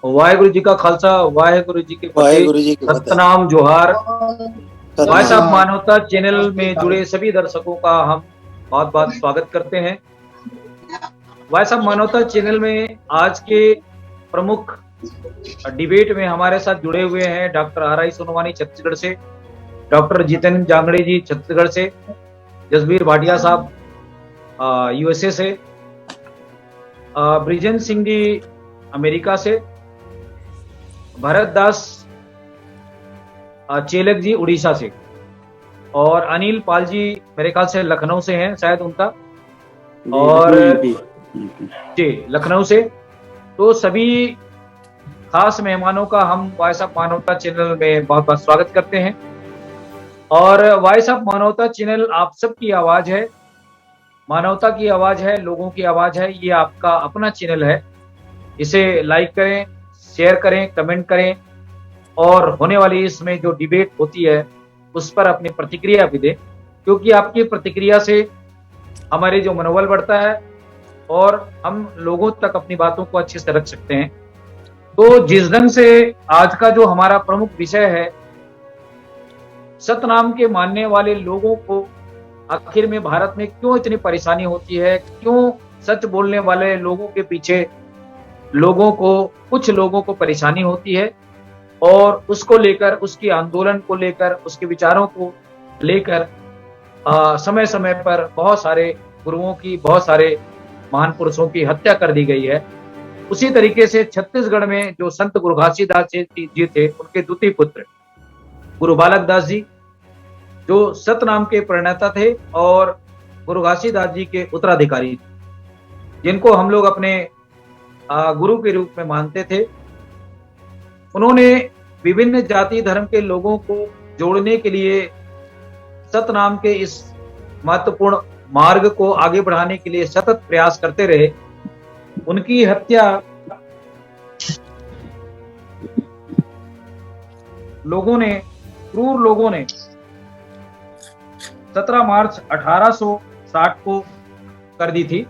वाहेगुरु जी का खालसा, वाहेगुरु जी की फतेह। वाहेगुरु जी की फतेह। सतनाम जोहार। भाई साहब, सतनाम। मानवता चैनल में जुड़े सभी दर्शकों का हम बहुत बहुत स्वागत करते हैं। भाई साहब, मानवता चैनल में आज के प्रमुख डिबेट में हमारे साथ जुड़े हुए हैं डॉक्टर R.I. सोनवानी छत्तीसगढ़ से, डॉक्टर जितेंद्र जांगड़े जी छत्तीसगढ़ से, जसबीर भाटिया साहब USA से, ब्रिजेंद्र सिंह जी अमेरिका से, भरत दास चेलक जी उड़ीसा से, और अनिल पाल जी मेरे ख्याल से लखनऊ से हैं शायद उनका, और जी लखनऊ से। तो सभी खास मेहमानों का हम वॉइस ऑफ मानवता चैनल में बहुत बहुत स्वागत करते हैं। और वॉइस ऑफ मानवता चैनल आप सबकी आवाज है, मानवता की आवाज है, लोगों की आवाज है। ये आपका अपना चैनल है। इसे लाइक करें, शेयर करें, कमेंट करें, और होने वाली इसमें जो डिबेट होती है उस पर अपनी प्रतिक्रिया भी दें, क्योंकि आपकी प्रतिक्रिया से हमारे जो मनोबल बढ़ता है और हम लोगों तक अपनी बातों को अच्छे से रख सकते हैं। तो जिस ढंग से आज का जो हमारा प्रमुख विषय है, सतनाम के मानने वाले लोगों को आखिर में भारत में क्यों इतनी परेशानी होती है, क्यों सच बोलने वाले लोगों के पीछे कुछ लोगों को परेशानी होती है, और उसको लेकर, उसकी आंदोलन को लेकर, उसके विचारों को लेकर समय समय पर बहुत सारे गुरुओं की, बहुत सारे महान पुरुषों की हत्या कर दी गई है। उसी तरीके से छत्तीसगढ़ में जो संत गुरु घासीदास जी थे, उनके द्वितीय पुत्र गुरु बालक दास जी, जो सतनाम के प्रणेता थे और गुरु घासीदास जी के उत्तराधिकारी थे, जिनको हम लोग अपने गुरु के रूप में मानते थे। उन्होंने विभिन्न जाति धर्म के लोगों को जोड़ने के लिए, सतनाम के इस महत्वपूर्ण मार्ग को आगे बढ़ाने के लिए सतत प्रयास करते रहे। उनकी हत्या क्रूर लोगों ने 17 मार्च 1860 को कर दी थी,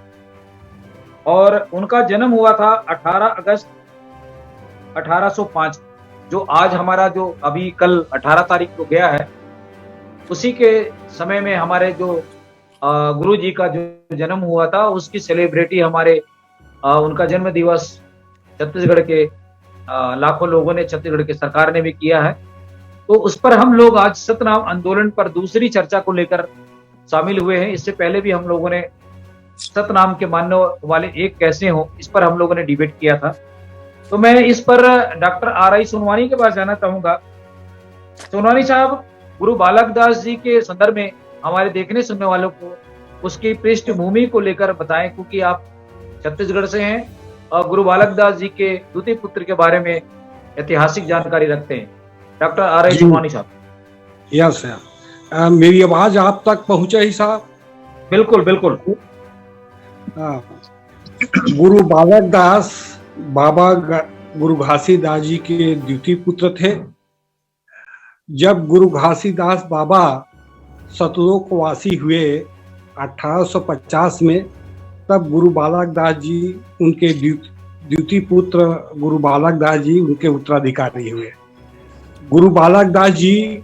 और उनका जन्म हुआ था 18 अगस्त 1805, जो आज हमारा जो अभी कल 18 तारीख को गया है, उसी के समय में हमारे जो गुरु जी का जो जन्म हुआ था, उसकी सेलिब्रिटी हमारे उनका जन्म दिवस छत्तीसगढ़ के लाखों लोगों ने, छत्तीसगढ़ की सरकार ने भी किया है। तो उस पर हम लोग आज सतनाम आंदोलन पर दूसरी चर्चा को लेकर शामिल हुए हैं। इससे पहले भी हम लोगों ने सतनाम के मानने वाले एक कैसे हो, इस पर हम लोगों ने डिबेट किया था। तो मैं इस पर डॉक्टर R.I. सोनवानी के पास जाना चाहूंगा। सोनवानी साहब, गुरु बालक दास जी के संदर्भ में हमारे देखने सुनने वालों को उसकी पृष्ठभूमि को लेकर बताएं, क्योंकि आप छत्तीसगढ़ से हैं और गुरु बालक दास जी के द्वितीय पुत्र के बारे में ऐतिहासिक जानकारी रखते हैं। Doctor R.I. सोनवानी साहब। यस, मेरी आवाज आप तक पहुंचे ही साहब? बिल्कुल बिल्कुल। गुरु बालक दास बाबा गुरु घासीदास जी के द्वितीय पुत्र थे। जब गुरु घासीदास बाबा सतलोकवासी हुए 1850 में, तब गुरु बालक दास जी, उनके द्वितीय पुत्र गुरु बालक दास जी उनके उत्तराधिकारी हुए। गुरु बालक दास जी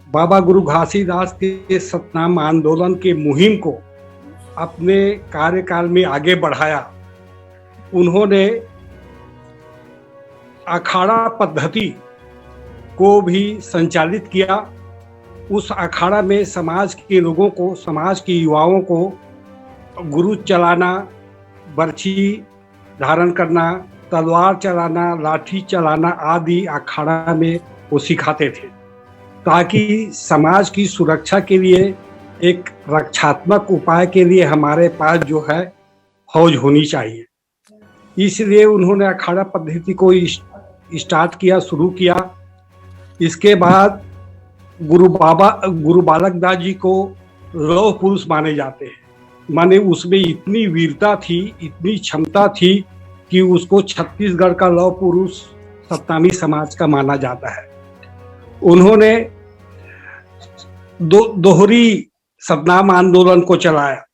बाबा गुरु घासीदास के सतनाम आंदोलन के मुहिम को अपने कार्यकाल में आगे बढ़ाया। उन्होंने अखाड़ा पद्धति को भी संचालित किया। उस अखाड़ा में समाज के लोगों को, समाज के युवाओं को गुरु चलाना, बर्छी धारण करना, तलवार चलाना, लाठी चलाना आदि अखाड़ा में वो सिखाते थे, ताकि समाज की सुरक्षा के लिए, एक रक्षात्मक उपाय के लिए हमारे पास जो है फौज होनी चाहिए। इसलिए उन्होंने अखाड़ा पद्धति को स्टार्ट किया, शुरू किया। इसके बाद गुरु बालक दास जी को लौह पुरुष माने जाते हैं। माने उसमें इतनी वीरता थी, इतनी क्षमता थी कि उसको छत्तीसगढ़ का लौह पुरुष सतनामी समाज का माना जाता है। उन्होंने दोहरी सतनाम आंदोलन को चलाया।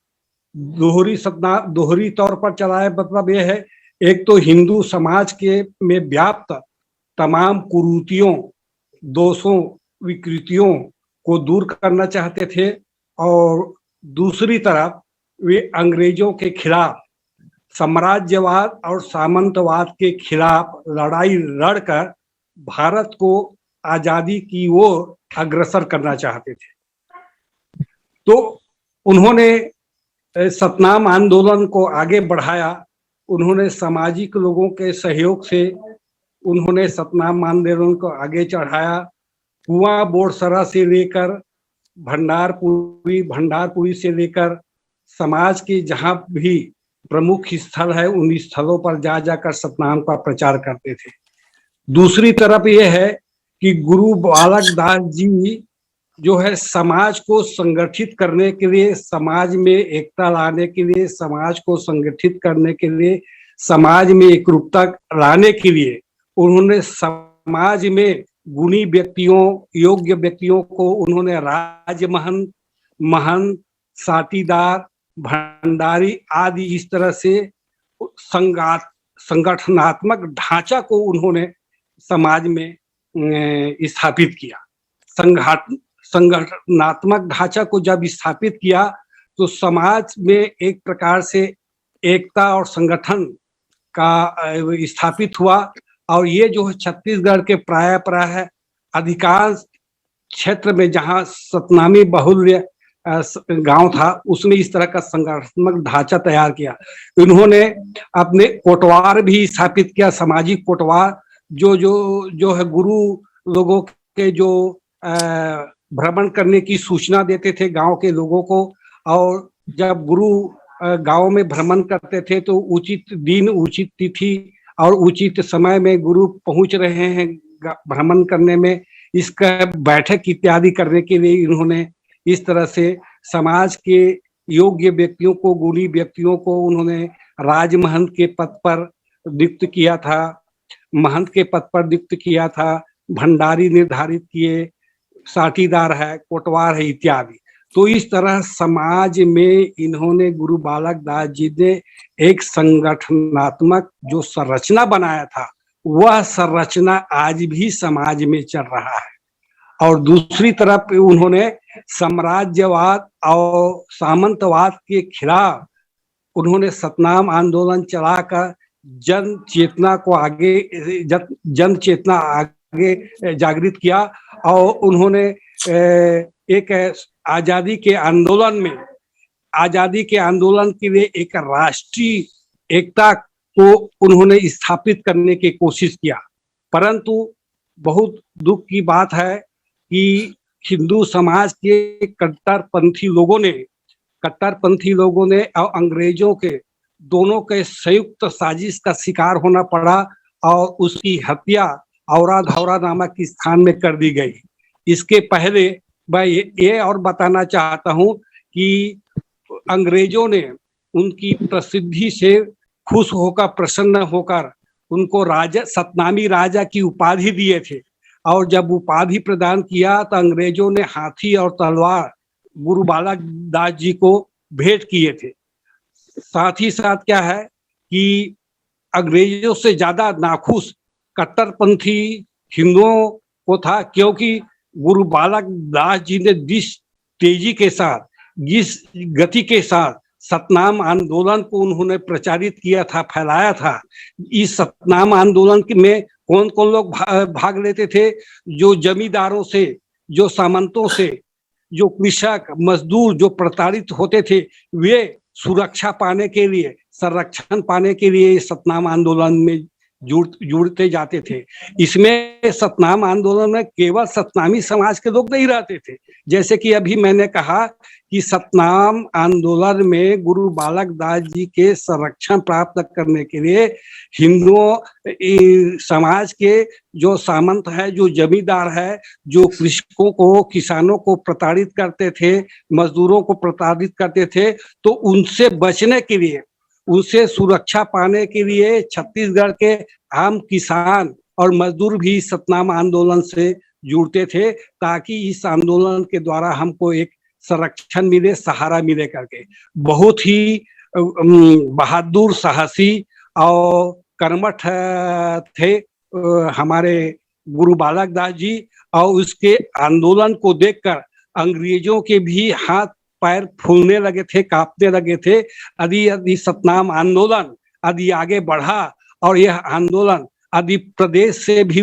दोहरी तौर पर चलाया, मतलब यह है एक तो हिंदू समाज के में व्याप्त तमाम कुरीतियों, दोषों, विकृतियों को दूर करना चाहते थे और दूसरी तरफ वे अंग्रेजों के खिलाफ साम्राज्यवाद और सामंतवाद के खिलाफ लड़ाई लड़कर भारत को आजादी की ओर अग्रसर करना चाहते थे। तो उन्होंने सतनाम आंदोलन को आगे बढ़ाया। उन्होंने सामाजिक लोगों के सहयोग से उन्होंने सतनाम आंदोलन को आगे चढ़ाया। कुआं बोरसरा से लेकर भंडारपुरी से लेकर समाज के जहां भी प्रमुख स्थल है उन स्थलों पर जा जाकर सतनाम का प्रचार करते थे। दूसरी तरफ यह है कि गुरु बालक दास जी जो है समाज को संगठित करने के लिए, समाज में एकता लाने के लिए, समाज को संगठित करने के लिए, समाज में एकरूपता लाने के लिए उन्होंने समाज में गुणी व्यक्तियों, योग्य व्यक्तियों को उन्होंने राजमहंत, महंत, साटीदार, भंडारी आदि इस तरह से संगठनात्मक ढांचा को उन्होंने समाज में स्थापित किया। संगठनात्मक ढांचा को जब स्थापित किया तो समाज में एक प्रकार से एकता और संगठन का स्थापित हुआ। और ये जो है छत्तीसगढ़ के प्राय अधिकांश क्षेत्र में जहाँ सतनामी बहुल्य गांव था उसमें इस तरह का संगठनात्मक ढांचा तैयार किया। इन्होंने अपने कोटवार भी स्थापित किया, सामाजिक कोटवार जो है गुरु लोगों के जो भ्रमण करने की सूचना देते थे गांव के लोगों को। और जब गुरु गांव में भ्रमण करते थे तो उचित दिन, उचित तिथि और उचित समय में गुरु पहुंच रहे हैं भ्रमण करने में, इसका बैठक इत्यादि करने के लिए इन्होंने इस तरह से समाज के योग्य व्यक्तियों को, गुणी व्यक्तियों को उन्होंने राजमहंत के पद पर नियुक्त किया था, महंत के पद पर नियुक्त किया था, भंडारी निर्धारित किए, साटीदार है, कोटवार है इत्यादि। तो इस तरह समाज में इन्होंने गुरु बालक दास जी ने एक संगठनात्मक जो संरचना बनाया था वह संरचना आज भी समाज में चल रहा है। और दूसरी तरफ उन्होंने साम्राज्यवाद और सामंतवाद के खिलाफ उन्होंने सतनाम आंदोलन चलाकर जन चेतना आगे जागृत किया। और उन्होंने एक आजादी के आंदोलन के लिए एक राष्ट्रीय एकता को उन्होंने स्थापित करने की कोशिश किया। परंतु बहुत दुख की बात है कि हिंदू समाज के कट्टरपंथी लोगों ने और अंग्रेजों के दोनों के संयुक्त साजिश का शिकार होना पड़ा और उसकी हत्या औरा धौरा नामक स्थान में कर दी गई। इसके पहले मैं ये और बताना चाहता हूं कि अंग्रेजों ने उनकी प्रसिद्धि से खुश होकर, प्रसन्न होकर उनको सतनामी राजा की उपाधि दिए थे। और जब उपाधि प्रदान किया तो अंग्रेजों ने हाथी और तलवार गुरु बालक दास जी को भेंट किए थे। साथ ही साथ क्या है कि अंग्रेजों से ज्यादा नाखुश कट्टरपंथी हिंदुओं को था, क्योंकि गुरु बालक दास जी ने जिस तेजी के साथ, जिस गति के साथ सतनाम आंदोलन को उन्होंने प्रचारित किया था, फैलाया था। इस सतनाम आंदोलन में कौन कौन लोग भाग लेते थे? जो जमींदारों से, जो सामंतों से, जो कृषक मजदूर जो प्रताड़ित होते थे, वे सुरक्षा पाने के लिए, संरक्षण पाने के लिए सतनाम आंदोलन में जुड़ते जाते थे। इसमें सतनाम आंदोलन में केवल सतनामी समाज के लोग नहीं रहते थे। जैसे कि अभी मैंने कहा कि सतनाम आंदोलन में गुरु बालक दास जी के संरक्षण प्राप्त करने के लिए हिंदुओं समाज के जो सामंत है, जो जमींदार है, जो कृषकों को, किसानों को प्रताड़ित करते थे, मजदूरों को प्रताड़ित करते थे, तो उनसे बचने के लिए, उनसे सुरक्षा पाने के लिए छत्तीसगढ़ के आम किसान और मजदूर भी सतनाम आंदोलन से जुड़ते थे, ताकि इस आंदोलन के द्वारा हमको एक संरक्षण मिले, सहारा मिले करके। बहुत ही बहादुर, साहसी और कर्मठ थे हमारे गुरु बालक दास जी। और उसके आंदोलन को देखकर अंग्रेजों के भी हाथ पैर फूलने लगे थे, कांपने लगे थे। यदि सतनाम आंदोलन यदि आगे बढ़ा और यह आंदोलन यदि प्रदेश से भी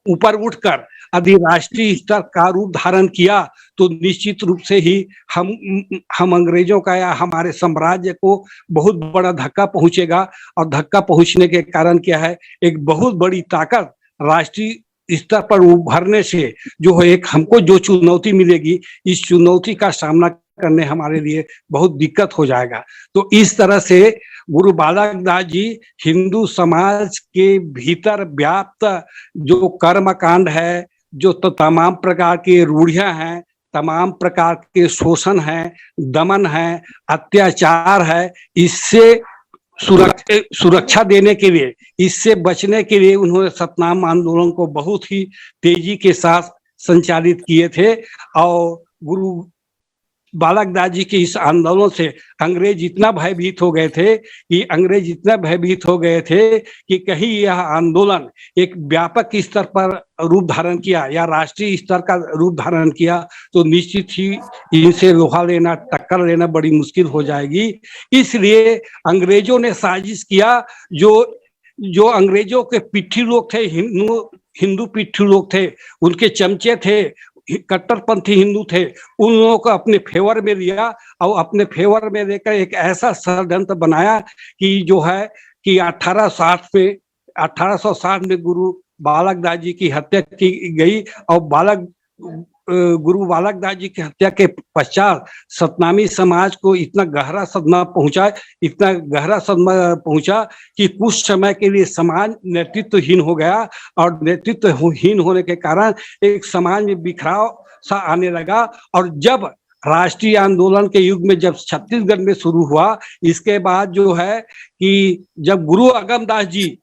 ऊपर उठकर यदि राष्ट्रीय स्तर का रूप धारण किया तो निश्चित रूप से ही हम अंग्रेजों का या हमारे साम्राज्य को बहुत बड़ा धक्का पहुंचेगा। और धक्का पहुंचने के कारण क्या है, एक बहुत बड़ी ताकत राष्ट्रीय स्तर पर उभरने से जो है एक हमको जो चुनौती मिलेगी, इस चुनौती का सामना करने हमारे लिए बहुत दिक्कत हो जाएगा। तो इस तरह से गुरु बालक दास जी हिंदू समाज के भीतर व्याप्त जो कर्म कांड है, जो तो तमाम प्रकार की रूढ़ियां हैं, तमाम प्रकार के शोषण हैं, दमन है, अत्याचार है, इससे सुरक्षा देने के लिए, इससे बचने के लिए उन्होंने सतनाम आंदोलन को बहुत ही तेजी के साथ संचालित किए थे। और गुरु बालक दास जी के इस आंदोलन से अंग्रेज इतना भयभीत हो गए थे कि कहीं यह आंदोलन एक व्यापक स्तर पर रूप धारण किया या राष्ट्रीय स्तर का रूप धारण किया तो निश्चित ही इनसे लोहा लेना, टक्कर लेना बड़ी मुश्किल हो जाएगी। इसलिए अंग्रेजों ने साजिश किया, जो अंग्रेजों के पिट्ठू लोग थे, हिंदू पिट्ठू लोग थे, उनके चमचे थे, कट्टरपंथी हिंदू थे, उन लोगों को अपने फेवर में लिया और अपने फेवर में लेकर एक ऐसा षड्यंत्र बनाया कि जो है कि 1860 में गुरु बालक दास जी की हत्या की गई। और गुरु बालक दास जी की हत्या के पश्चात सतनामी समाज को इतना गहरा सदमा पहुंचा कि कुछ समय के लिए समाज नेतृत्वहीन हो गया। और नेतृत्वहीन होने के कारण एक समाज में बिखराव सा आने लगा। और जब राष्ट्रीय आंदोलन के युग में जब छत्तीसगढ़ में शुरू हुआ, इसके बाद जो है कि जब गुरु अगमदास जी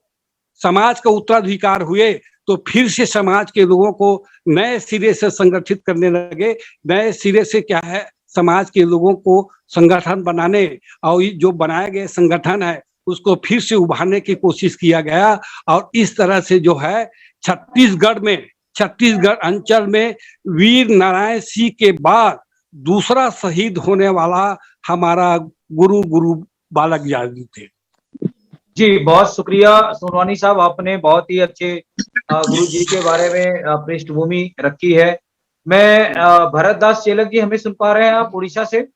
समाज का उत्तराधिकार हुए तो फिर से समाज के लोगों को नए सिरे से संगठित करने लगे। नए सिरे से क्या है, समाज के लोगों को संगठन बनाने और जो बनाए गए संगठन है उसको फिर से उभारने की कोशिश किया गया। और इस तरह से जो है छत्तीसगढ़ अंचल में वीर नारायण सिंह के बाद दूसरा शहीद होने वाला हमारा गुरु बालक दास जी थे। जी, बहुत शुक्रिया सोनवानी साहब, आपने बहुत ही अच्छे गुरु जी के बारे में पृष्ठभूमि रखी है। मैं भरत दास चेलक जी, हमें सुन पा रहे हैं आप उड़ीसा से?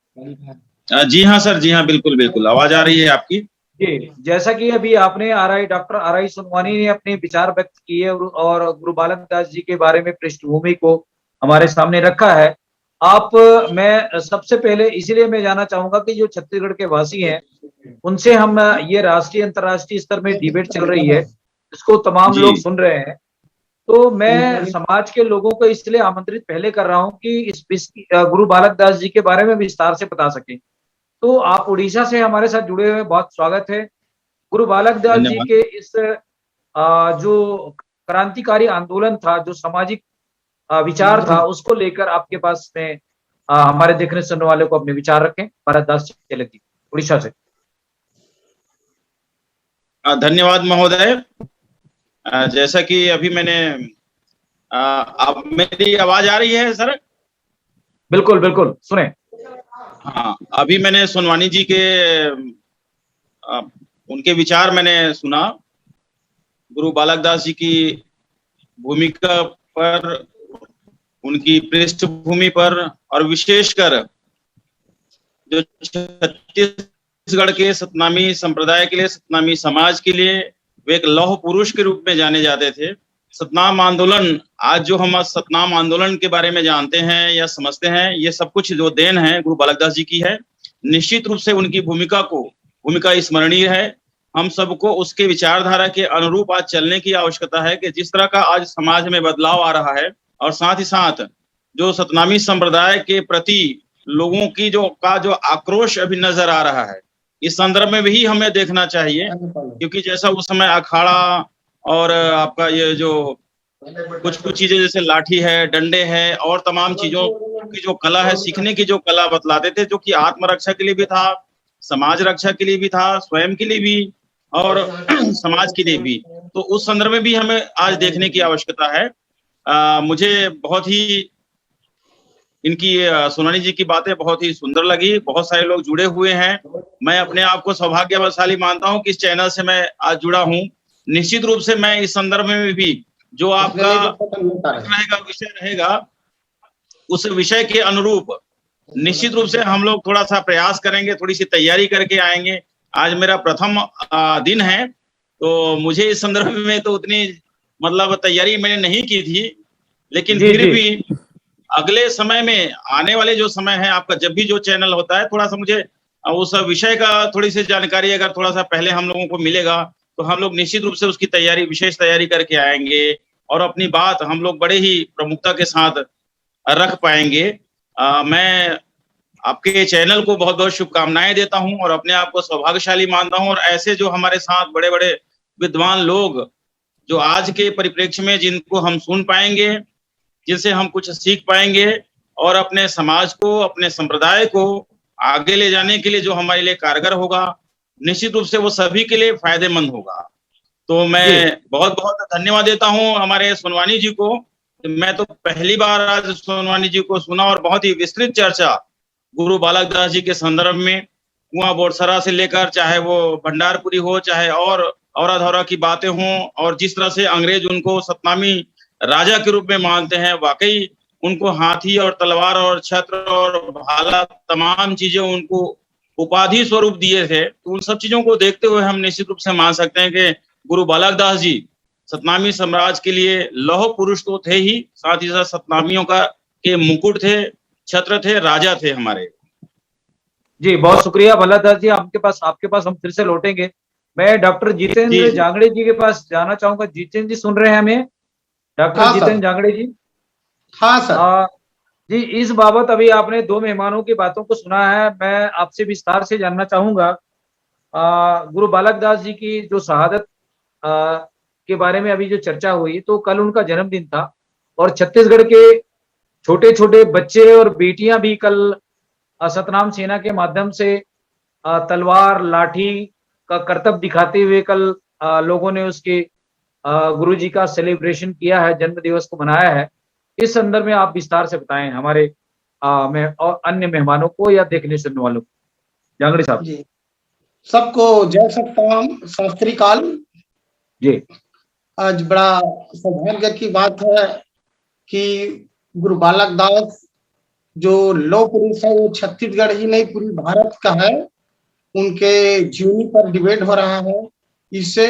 जी हाँ सर, जी हाँ, बिल्कुल बिल्कुल, आवाज आ रही है आपकी। जी, जैसा कि अभी आपने डॉक्टर आर.आई. सोनवानी ने अपने विचार व्यक्त किए और गुरु बालक दास जी के बारे में पृष्ठभूमि को हमारे सामने रखा है। मैं सबसे पहले इसलिए मैं जानना चाहूंगा कि जो छत्तीसगढ़ के वासी हैं उनसे हम ये राष्ट्रीय अंतर्राष्ट्रीय स्तर में डिबेट चल रही है, इसको तमाम लोग सुन रहे हैं, तो मैं समाज के लोगों को इसलिए आमंत्रित पहले कर रहा हूं कि इस गुरु बालक दास जी के बारे में विस्तार से बता सकें। तो आप उड़ीसा से हमारे साथ जुड़े हुए, बहुत स्वागत है। गुरु बालक दास जी के इस जो क्रांतिकारी आंदोलन था, जो सामाजिक विचार था, उसको लेकर आपके पास में हमारे देखने सुनने वाले को अपने विचार रखें। भरत दास चेलक जी, उड़ीसा से। धन्यवाद महोदय। जैसा कि अभी मैंने अब मेरी आवाज आ रही है सर? बिल्कुल बिल्कुल, सुने। हाँ, अभी मैंने सोनवानी जी के उनके विचार मैंने सुना गुरु बालक दास जी की भूमिका पर, उनकी पृष्ठभूमि पर, और विशेषकर जो छत्तीसगढ़ के सतनामी संप्रदाय के लिए, सतनामी समाज के लिए वे एक लौह पुरुष के रूप में जाने जाते थे। सतनाम आंदोलन, आज जो हम सतनाम आंदोलन के बारे में जानते हैं या समझते हैं, ये सब कुछ जो देन है गुरु बालक दास जी की है। निश्चित रूप से उनकी भूमिका स्मरणीय है। हम सबको उसके विचारधारा के अनुरूप आज चलने की आवश्यकता है कि जिस तरह का आज समाज में बदलाव आ रहा है, और साथ ही साथ जो सतनामी संप्रदाय के प्रति लोगों की जो आक्रोश अभी नजर आ रहा है, इस संदर्भ में भी हमें देखना चाहिए। क्योंकि जैसा उस समय अखाड़ा और आपका ये जो कुछ चीजें जैसे लाठी है, डंडे है और तमाम चीजों की जो कला है, सीखने की जो कला बतलाते थे, जो कि आत्मरक्षा के लिए भी था, समाज रक्षा के लिए भी था, स्वयं के लिए भी, और समाज के लिए भी। तो उस संदर्भ में भी हमें आज देखने की आवश्यकता है। मुझे बहुत ही इनकी सोनानी जी की बातें बहुत ही सुंदर लगी। बहुत सारे लोग जुड़े हुए हैं। मैं अपने आप को सौभाग्यशाली मानता हूं कि इस चैनल से मैं आज जुड़ा हूं। निश्चित रूप से मैं इस संदर्भ में भी जो आपका विषय रहेगा उस विषय के अनुरूप निश्चित रूप से हम लोग थोड़ा सा प्रयास करेंगे, थोड़ी सी तैयारी करके आएंगे। आज मेरा प्रथम दिन है, तो मुझे इस संदर्भ में तो उतनी मतलब तैयारी मैंने नहीं की थी, लेकिन फिर भी अगले समय में आने वाले जो समय है आपका, जब भी जो चैनल होता है, थोड़ा सा मुझे उस विषय का थोड़ी सी जानकारी अगर थोड़ा सा पहले हम लोगों को मिलेगा तो हम लोग निश्चित रूप से उसकी तैयारी, विशेष तैयारी करके आएंगे और अपनी बात हम लोग बड़े ही प्रमुखता के साथ रख पाएंगे। मैं आपके चैनल को बहुत बहुत शुभकामनाएं देता हूं और अपने आप को सौभाग्यशाली मानता हूं। और ऐसे जो हमारे साथ बड़े बड़े विद्वान लोग जो आज के परिप्रेक्ष्य में जिनको हम सुन पाएंगे, जिनसे हम कुछ सीख पाएंगे और अपने समाज को, अपने संप्रदाय को आगे ले जाने के लिए जो हमारे लिए कारगर होगा, निश्चित रूप से वो सभी के लिए फायदेमंद होगा। तो मैं बहुत बहुत धन्यवाद देता हूं हमारे सोनवानी जी को। मैं तो पहली बार आज सोनवानी जी को सुना और बहुत ही विस्तृत चर्चा गुरु बालक दास जी के संदर्भ में, कुआं बोरसरा से लेकर चाहे वो भंडारपुरी हो, चाहे और औरा धौरा की बातें हों, और जिस तरह से अंग्रेज उनको सतनामी राजा के रूप में मानते हैं, वाकई उनको हाथी और तलवार और छत्र और भाला तमाम चीजें उनको उपाधि स्वरूप दिए थे। तो उन सब चीजों को देखते हुए हम निश्चित रूप से मान सकते हैं कि गुरु बालक दास जी सतनामी साम्राज्य के लिए लौह पुरुष तो थे ही, साथ ही साथ सतनामियों का के मुकुट थे, छत्र थे, राजा थे हमारे। जी बहुत शुक्रिया बालक दास जी। आपके पास हम फिर से लौटेंगे। मैं डॉक्टर जितेंद्र जांगड़े जी के पास जाना चाहूंगा। जितेंद्र जी सुन रहे हैं हमें? डॉक्टर जितेंद्र जांगड़े जी। हाँ सर। जी, इस बाबत अभी आपने दो मेहमानों की बातों को सुना है। मैं आपसे विस्तार से जानना चाहूंगा गुरु बालक दास जी की जो शहादत के बारे में अभी जो चर्चा हुई, तो कल उनका जन्मदिन था और छत्तीसगढ़ के छोटे छोटे बच्चे और बेटियां भी कल सतनाम सेना के माध्यम से तलवार लाठी का करतब दिखाते हुए कल लोगों ने उसके गुरु जी का सेलिब्रेशन किया है, जन्म दिवस को मनाया है। इस संदर्भ में आप विस्तार से बताएं हमारे और अन्य मेहमानों को या देखने सुनने वालों को। जांगड़े साहब जी, सबको जय सतनाम, सत श्री अकाल जी। आज बड़ा सौभाग्य की बात है कि गुरु बालक दास जो लौह पुरुष है वो छत्तीसगढ़ ही नहीं पूरी भारत का है। उनके जीवनी पर डिबेट हो रहा है। इससे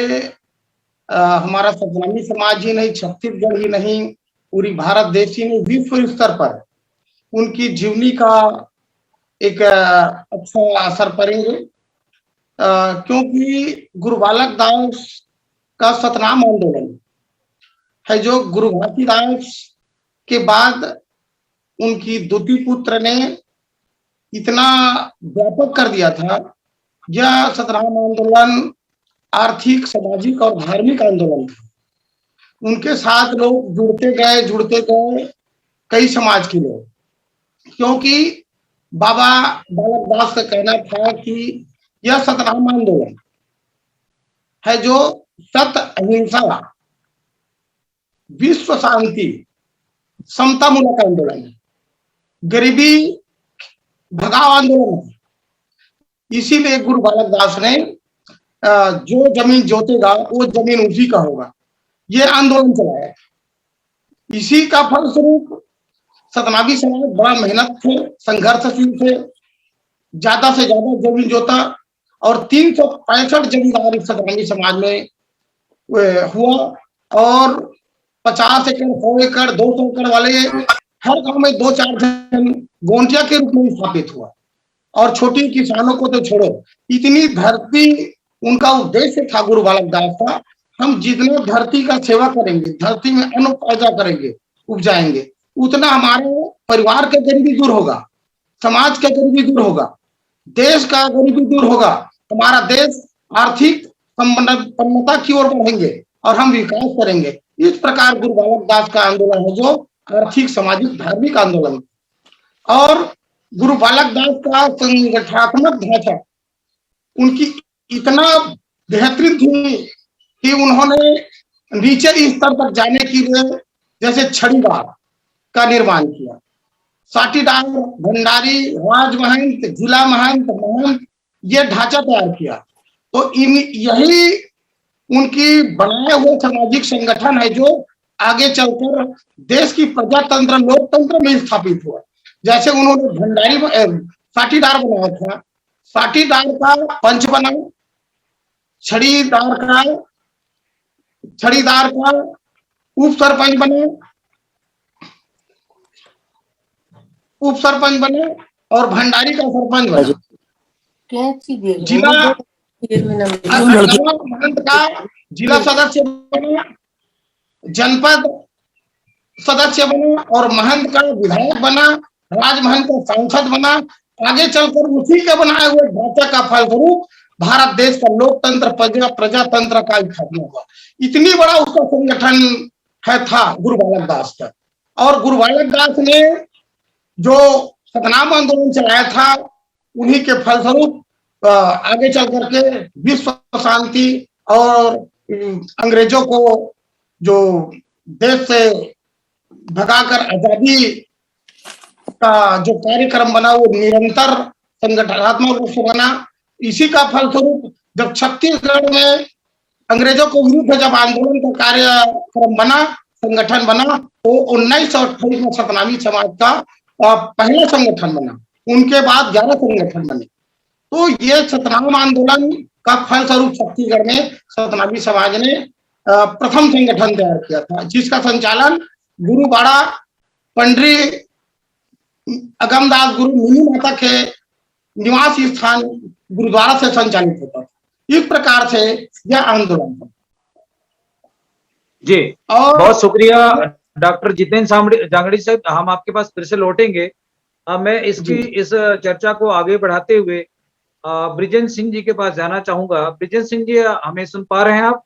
हमारा सतनामी समाज ही नहीं, छत्तीसगढ़ ही नहीं, पूरी भारत देश ही नहीं, विश्व स्तर पर उनकी जीवनी का एक अच्छा असर पड़ेंगे। क्योंकि गुरु बालक दास का सतनाम आंदोलन है जो गुरु घासीदास के बाद उनकी द्वितीय पुत्र ने इतना व्यापक कर दिया था। यह सतनाम आंदोलन आर्थिक, सामाजिक और धार्मिक आंदोलन था। उनके साथ लोग जुड़ते गए कई समाज के लोग, क्योंकि बाबा बालक दास का कहना था कि यह सतनाम आंदोलन है जो सत्य, अहिंसा, विश्व शांति, समता मूलक आंदोलन है, गरीबी भगाओ आंदोलन है। इसीलिए गुरु बालक दास ने जो जमीन जोतेगा वो जमीन उसी का होगा, ये आंदोलन चलाया। इसी का फलस्वरूप सतनामी समाज बड़ा मेहनत से, संघर्षशील से ज्यादा से ज्यादा जमीन जोता और 365 जमींदार इस सतनामी समाज में हुआ और 50 एकड़, 100 एकड़, 200 एकड़ वाले हर गांव में 2-4 जन गोंटिया के रूप में स्थापित हुआ। और छोटी किसानों को तो छोड़ो, इतनी धरती उनका उद्देश्य था गुरु बालक दास का, हम जितना धरती का सेवा करेंगे, धरती में अन्न पैदा करेंगे, उपजाएंगे, उतना हमारे परिवार का गरीबी दूर होगा, समाज का गरीबी दूर होगा, देश का गरीबी दूर होगा, हमारा देश आर्थिक संपन्नता की ओर बढ़ेंगे और हम विकास करेंगे। इस प्रकार गुरु बालक दास का आंदोलन है जो आर्थिक, सामाजिक, धार्मिक आंदोलन। और गुरु बालक दास का संगठनात्मक ढांचा, उनकी इतना बेहतरीन थी कि उन्होंने नीचे स्तर तक जाने के लिए जैसे छड़ीदार का निर्माण किया, साटीदार, भंडारी, राजमहंत, जिला महंत, महंत, ये ढांचा तैयार किया। तो यही उनकी बनाए हुए सामाजिक संगठन है जो आगे चलकर देश की प्रजातंत्र लोकतंत्र में स्थापित हुआ। जैसे उन्होंने भंडारी साटीदार बनाया था, साटीदार का पंच बना, छड़ीदार का उप सरपंच बने और भंडारी का सरपंच बना। जिला महंत का जिला सदस्य बना, जनपद सदस्य बना और महंत का विधायक बना, राजमहंत का सांसद बना। आगे चलकर उसी के बनाए हुए ढांचे का फलस्वरूप भारत देश का लोकतंत्र प्रजातंत्र का स्थापना हुआ। इतनी बड़ा उसका संगठन था गुरु बालक दास का। और गुरु बालक दास ने जो सतनाम आंदोलन चलाया था, उन्हीं के फलस्वरूप आगे चल करके विश्व शांति और अंग्रेजों को जो देश से भगाकर आजादी का जो कार्यक्रम बना वो निरंतर संगठनात्मक रूप से बना। इसी का फलस्वरूप जब छत्तीसगढ़ में अंग्रेजों को विरुद्ध जब आंदोलन का कार्यक्रम बना, संगठन बना, तो 1928 में सतनामी समाज का पहला संगठन बना। उनके बाद 11 संगठन बने। तो ये सतनाम आंदोलन का फलस्वरूप छत्तीसगढ़ में सतनामी समाज ने प्रथम संगठन तैयार किया था, जिसका संचालन गुरु बाड़ा पंडरी अगमदास गुरु मुनि माता के निवास स्थान गुरुद्वारा से संचालित होता था। इस प्रकार से यह आंदोलन था। जी, और बहुत शुक्रिया डॉक्टर जितेंद्र जांगड़ी साहब, हम आपके पास फिर से लौटेंगे। मैं इस चर्चा को आगे बढ़ाते हुए ब्रिजेंद्र सिंह जी के पास जाना चाहूंगा। ब्रिजेंद्र सिंह जी, हमें सुन पा रहे हैं आप?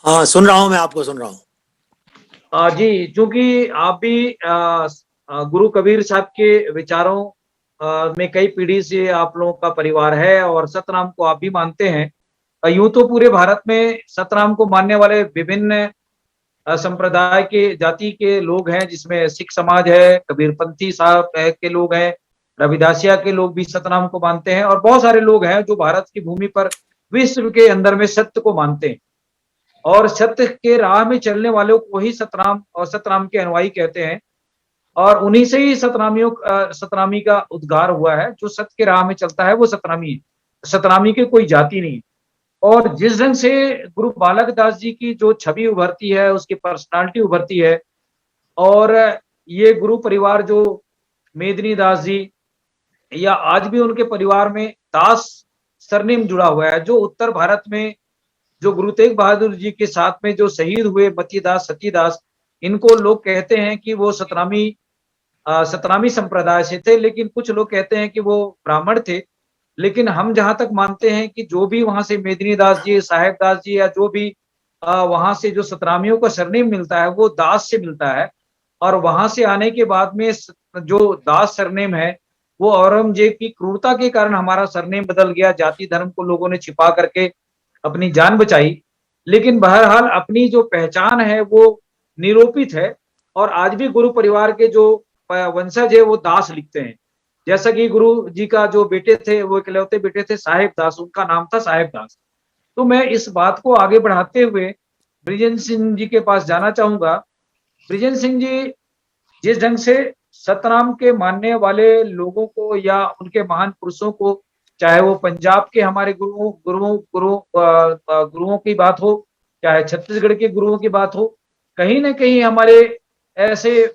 हाँ, सुन रहा हूँ, मैं आपको सुन रहा हूँ। जी, चूंकि आप भी गुरु कबीर साहब के विचारों में कई पीढ़ी से आप लोगों का परिवार है और सतनाम को आप भी मानते हैं। यूं तो पूरे भारत में सतनाम को मानने वाले विभिन्न संप्रदाय के जाति के लोग हैं, जिसमें सिख समाज है, कबीरपंथी साहब के लोग हैं, रविदासिया के लोग भी सतनाम को मानते हैं और बहुत सारे लोग हैं जो भारत की भूमि पर विश्व के अंदर में सत्य को मानते हैं और सत्य के राह में चलने वालों को ही सतनाम और सतनाम के अनुयायी कहते हैं। और उन्हीं से ही सतनामी का उद्गार हुआ है। जो सत्य के राह में चलता है वो सतनामी है, सतनामी की कोई जाति नहीं। और जिस ढंग से गुरु बालक दास जी की जो छवि उभरती है, उसकी पर्सनालिटी उभरती है, और ये गुरु परिवार जो मेदिनी दास जी या आज भी उनके परिवार में दास सरनेम जुड़ा हुआ है, जो उत्तर भारत में जो गुरु तेग बहादुर जी के साथ में जो शहीद हुए मतीदास सतीदास, इनको लोग कहते हैं कि वो सतनामी संप्रदाय से थे, लेकिन कुछ लोग कहते हैं कि वो ब्राह्मण थे। लेकिन हम जहां तक मानते हैं कि जो भी वहां से मेदिनी दास जी, साहेब दास जी या जो भी वहां से जो सतनामियों का सरनेम मिलता है वो दास से मिलता है। और वहां से आने के बाद में जो दास सरनेम है वो औरंगजेब की क्रूरता के कारण हमारा सरनेम बदल गया। जाति धर्म को लोगों ने छिपा करके अपनी जान बचाई, लेकिन बहरहाल अपनी जो पहचान है वो निरूपित है। और आज भी गुरु परिवार के जो वंशज है वो दास लिखते हैं। जैसा कि गुरु जी का जो बेटे थे वो इकलौते बेटे थे साहेब दास, उनका नाम था साहेब दास। तो मैं इस बात को आगे बढ़ाते हुए ब्रिजेंद्र सिंह जी के पास जाना चाहूंगा। ब्रिजेंद्र सिंह जी, जिस ढंग से सतनाम के मानने वाले लोगों को या उनके महान पुरुषों को, चाहे वो पंजाब के हमारे गुरुओं की बात हो, चाहे छत्तीसगढ़ के गुरुओं की बात हो, कहीं ना कहीं हमारे ऐसे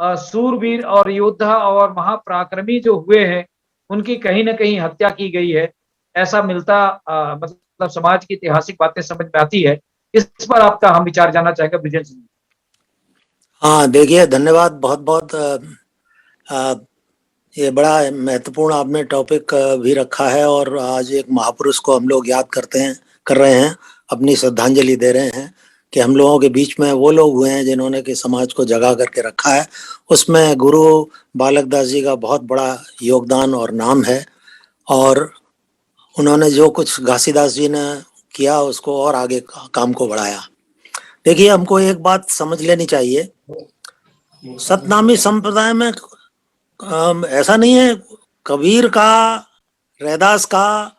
सूरवीर और योद्धा और महापराक्रमी जो हुए हैं उनकी कहीं ना कहीं हत्या की गई है, ऐसा मिलता मतलब समाज की ऐतिहासिक बातें समझ में आती है। इस पर आपका हम विचार जानना चाहेंगे ब्रिजेंद्र सिंह। हाँ, देखिए, धन्यवाद बहुत बहुत। ये बड़ा महत्वपूर्ण आपने टॉपिक भी रखा है और आज एक महापुरुष को हम लोग याद कर रहे हैं, अपनी श्रद्धांजलि दे रहे हैं कि हम लोगों के बीच में वो लोग हुए हैं जिन्होंने कि समाज को जगा करके रखा है। उसमें गुरु बालक दास जी का बहुत बड़ा योगदान और नाम है। और उन्होंने जो कुछ घासीदास जी ने किया उसको और आगे काम को बढ़ाया। देखिए, हमको एक बात समझ लेनी चाहिए, सतनामी संप्रदाय में ऐसा नहीं है, कबीर का, रैदास का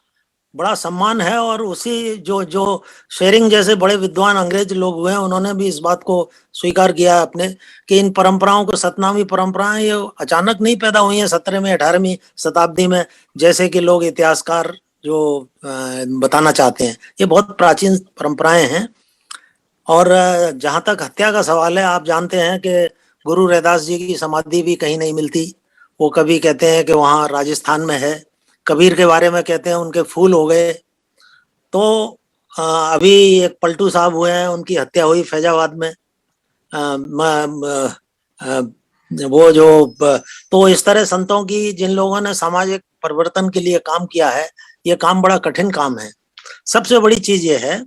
बड़ा सम्मान है, और उसी जो जो शेरिंग जैसे बड़े विद्वान अंग्रेज लोग हुए हैं उन्होंने भी इस बात को स्वीकार किया अपने कि इन परंपराओं को, सतनामी परंपराएं ये अचानक नहीं पैदा हुई हैं 17वीं 18वीं शताब्दी में, जैसे कि लोग इतिहासकार जो बताना चाहते हैं। ये बहुत प्राचीन परंपराएं हैं। और जहां तक हत्या का सवाल है, आप जानते हैं कि गुरु रैदास जी की समाधि भी कहीं नहीं मिलती। वो कभी कहते हैं कि वहाँ राजस्थान में है, कबीर के बारे में कहते हैं उनके फूल हो गए। तो अभी एक पलटू साहब हुए हैं, उनकी हत्या हुई फैजाबाद में। वो जो तो इस तरह संतों की, जिन लोगों ने सामाजिक परिवर्तन के लिए काम किया है, ये काम बड़ा कठिन काम है। सबसे बड़ी चीज ये है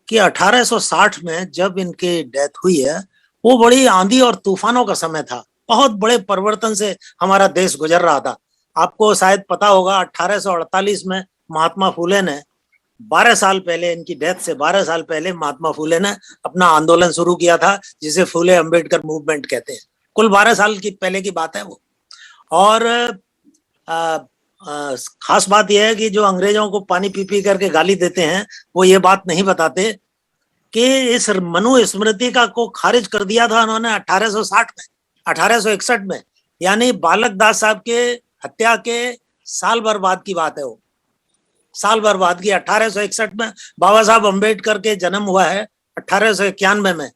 कि 1860 में जब इनकी डेथ हुई है, वो बड़ी आंधी और तूफानों का समय था। बहुत बड़े परिवर्तन से हमारा देश गुजर रहा था। आपको शायद पता होगा 1848 में महात्मा फुले ने 12 साल पहले, इनकी डेथ से 12 साल पहले महात्मा फुले ने अपना आंदोलन शुरू किया था, जिसे फुले अंबेडकर मूवमेंट कहते हैं। कुल 12 साल की पहले की बात है वो। और खास बात यह है कि जो अंग्रेजों को पानी पी पी करके गाली देते हैं, वो ये बात नहीं बताते कि इस मनुस्मृति का को खारिज कर दिया था उन्होंने 1860 में, 1861 में, यानी बालक दास साहब के हत्या के साल भर बाद की बात है। वो साल भर बाद की 1861 में बाबा साहब अम्बेडकर के जन्म हुआ है 1891 में।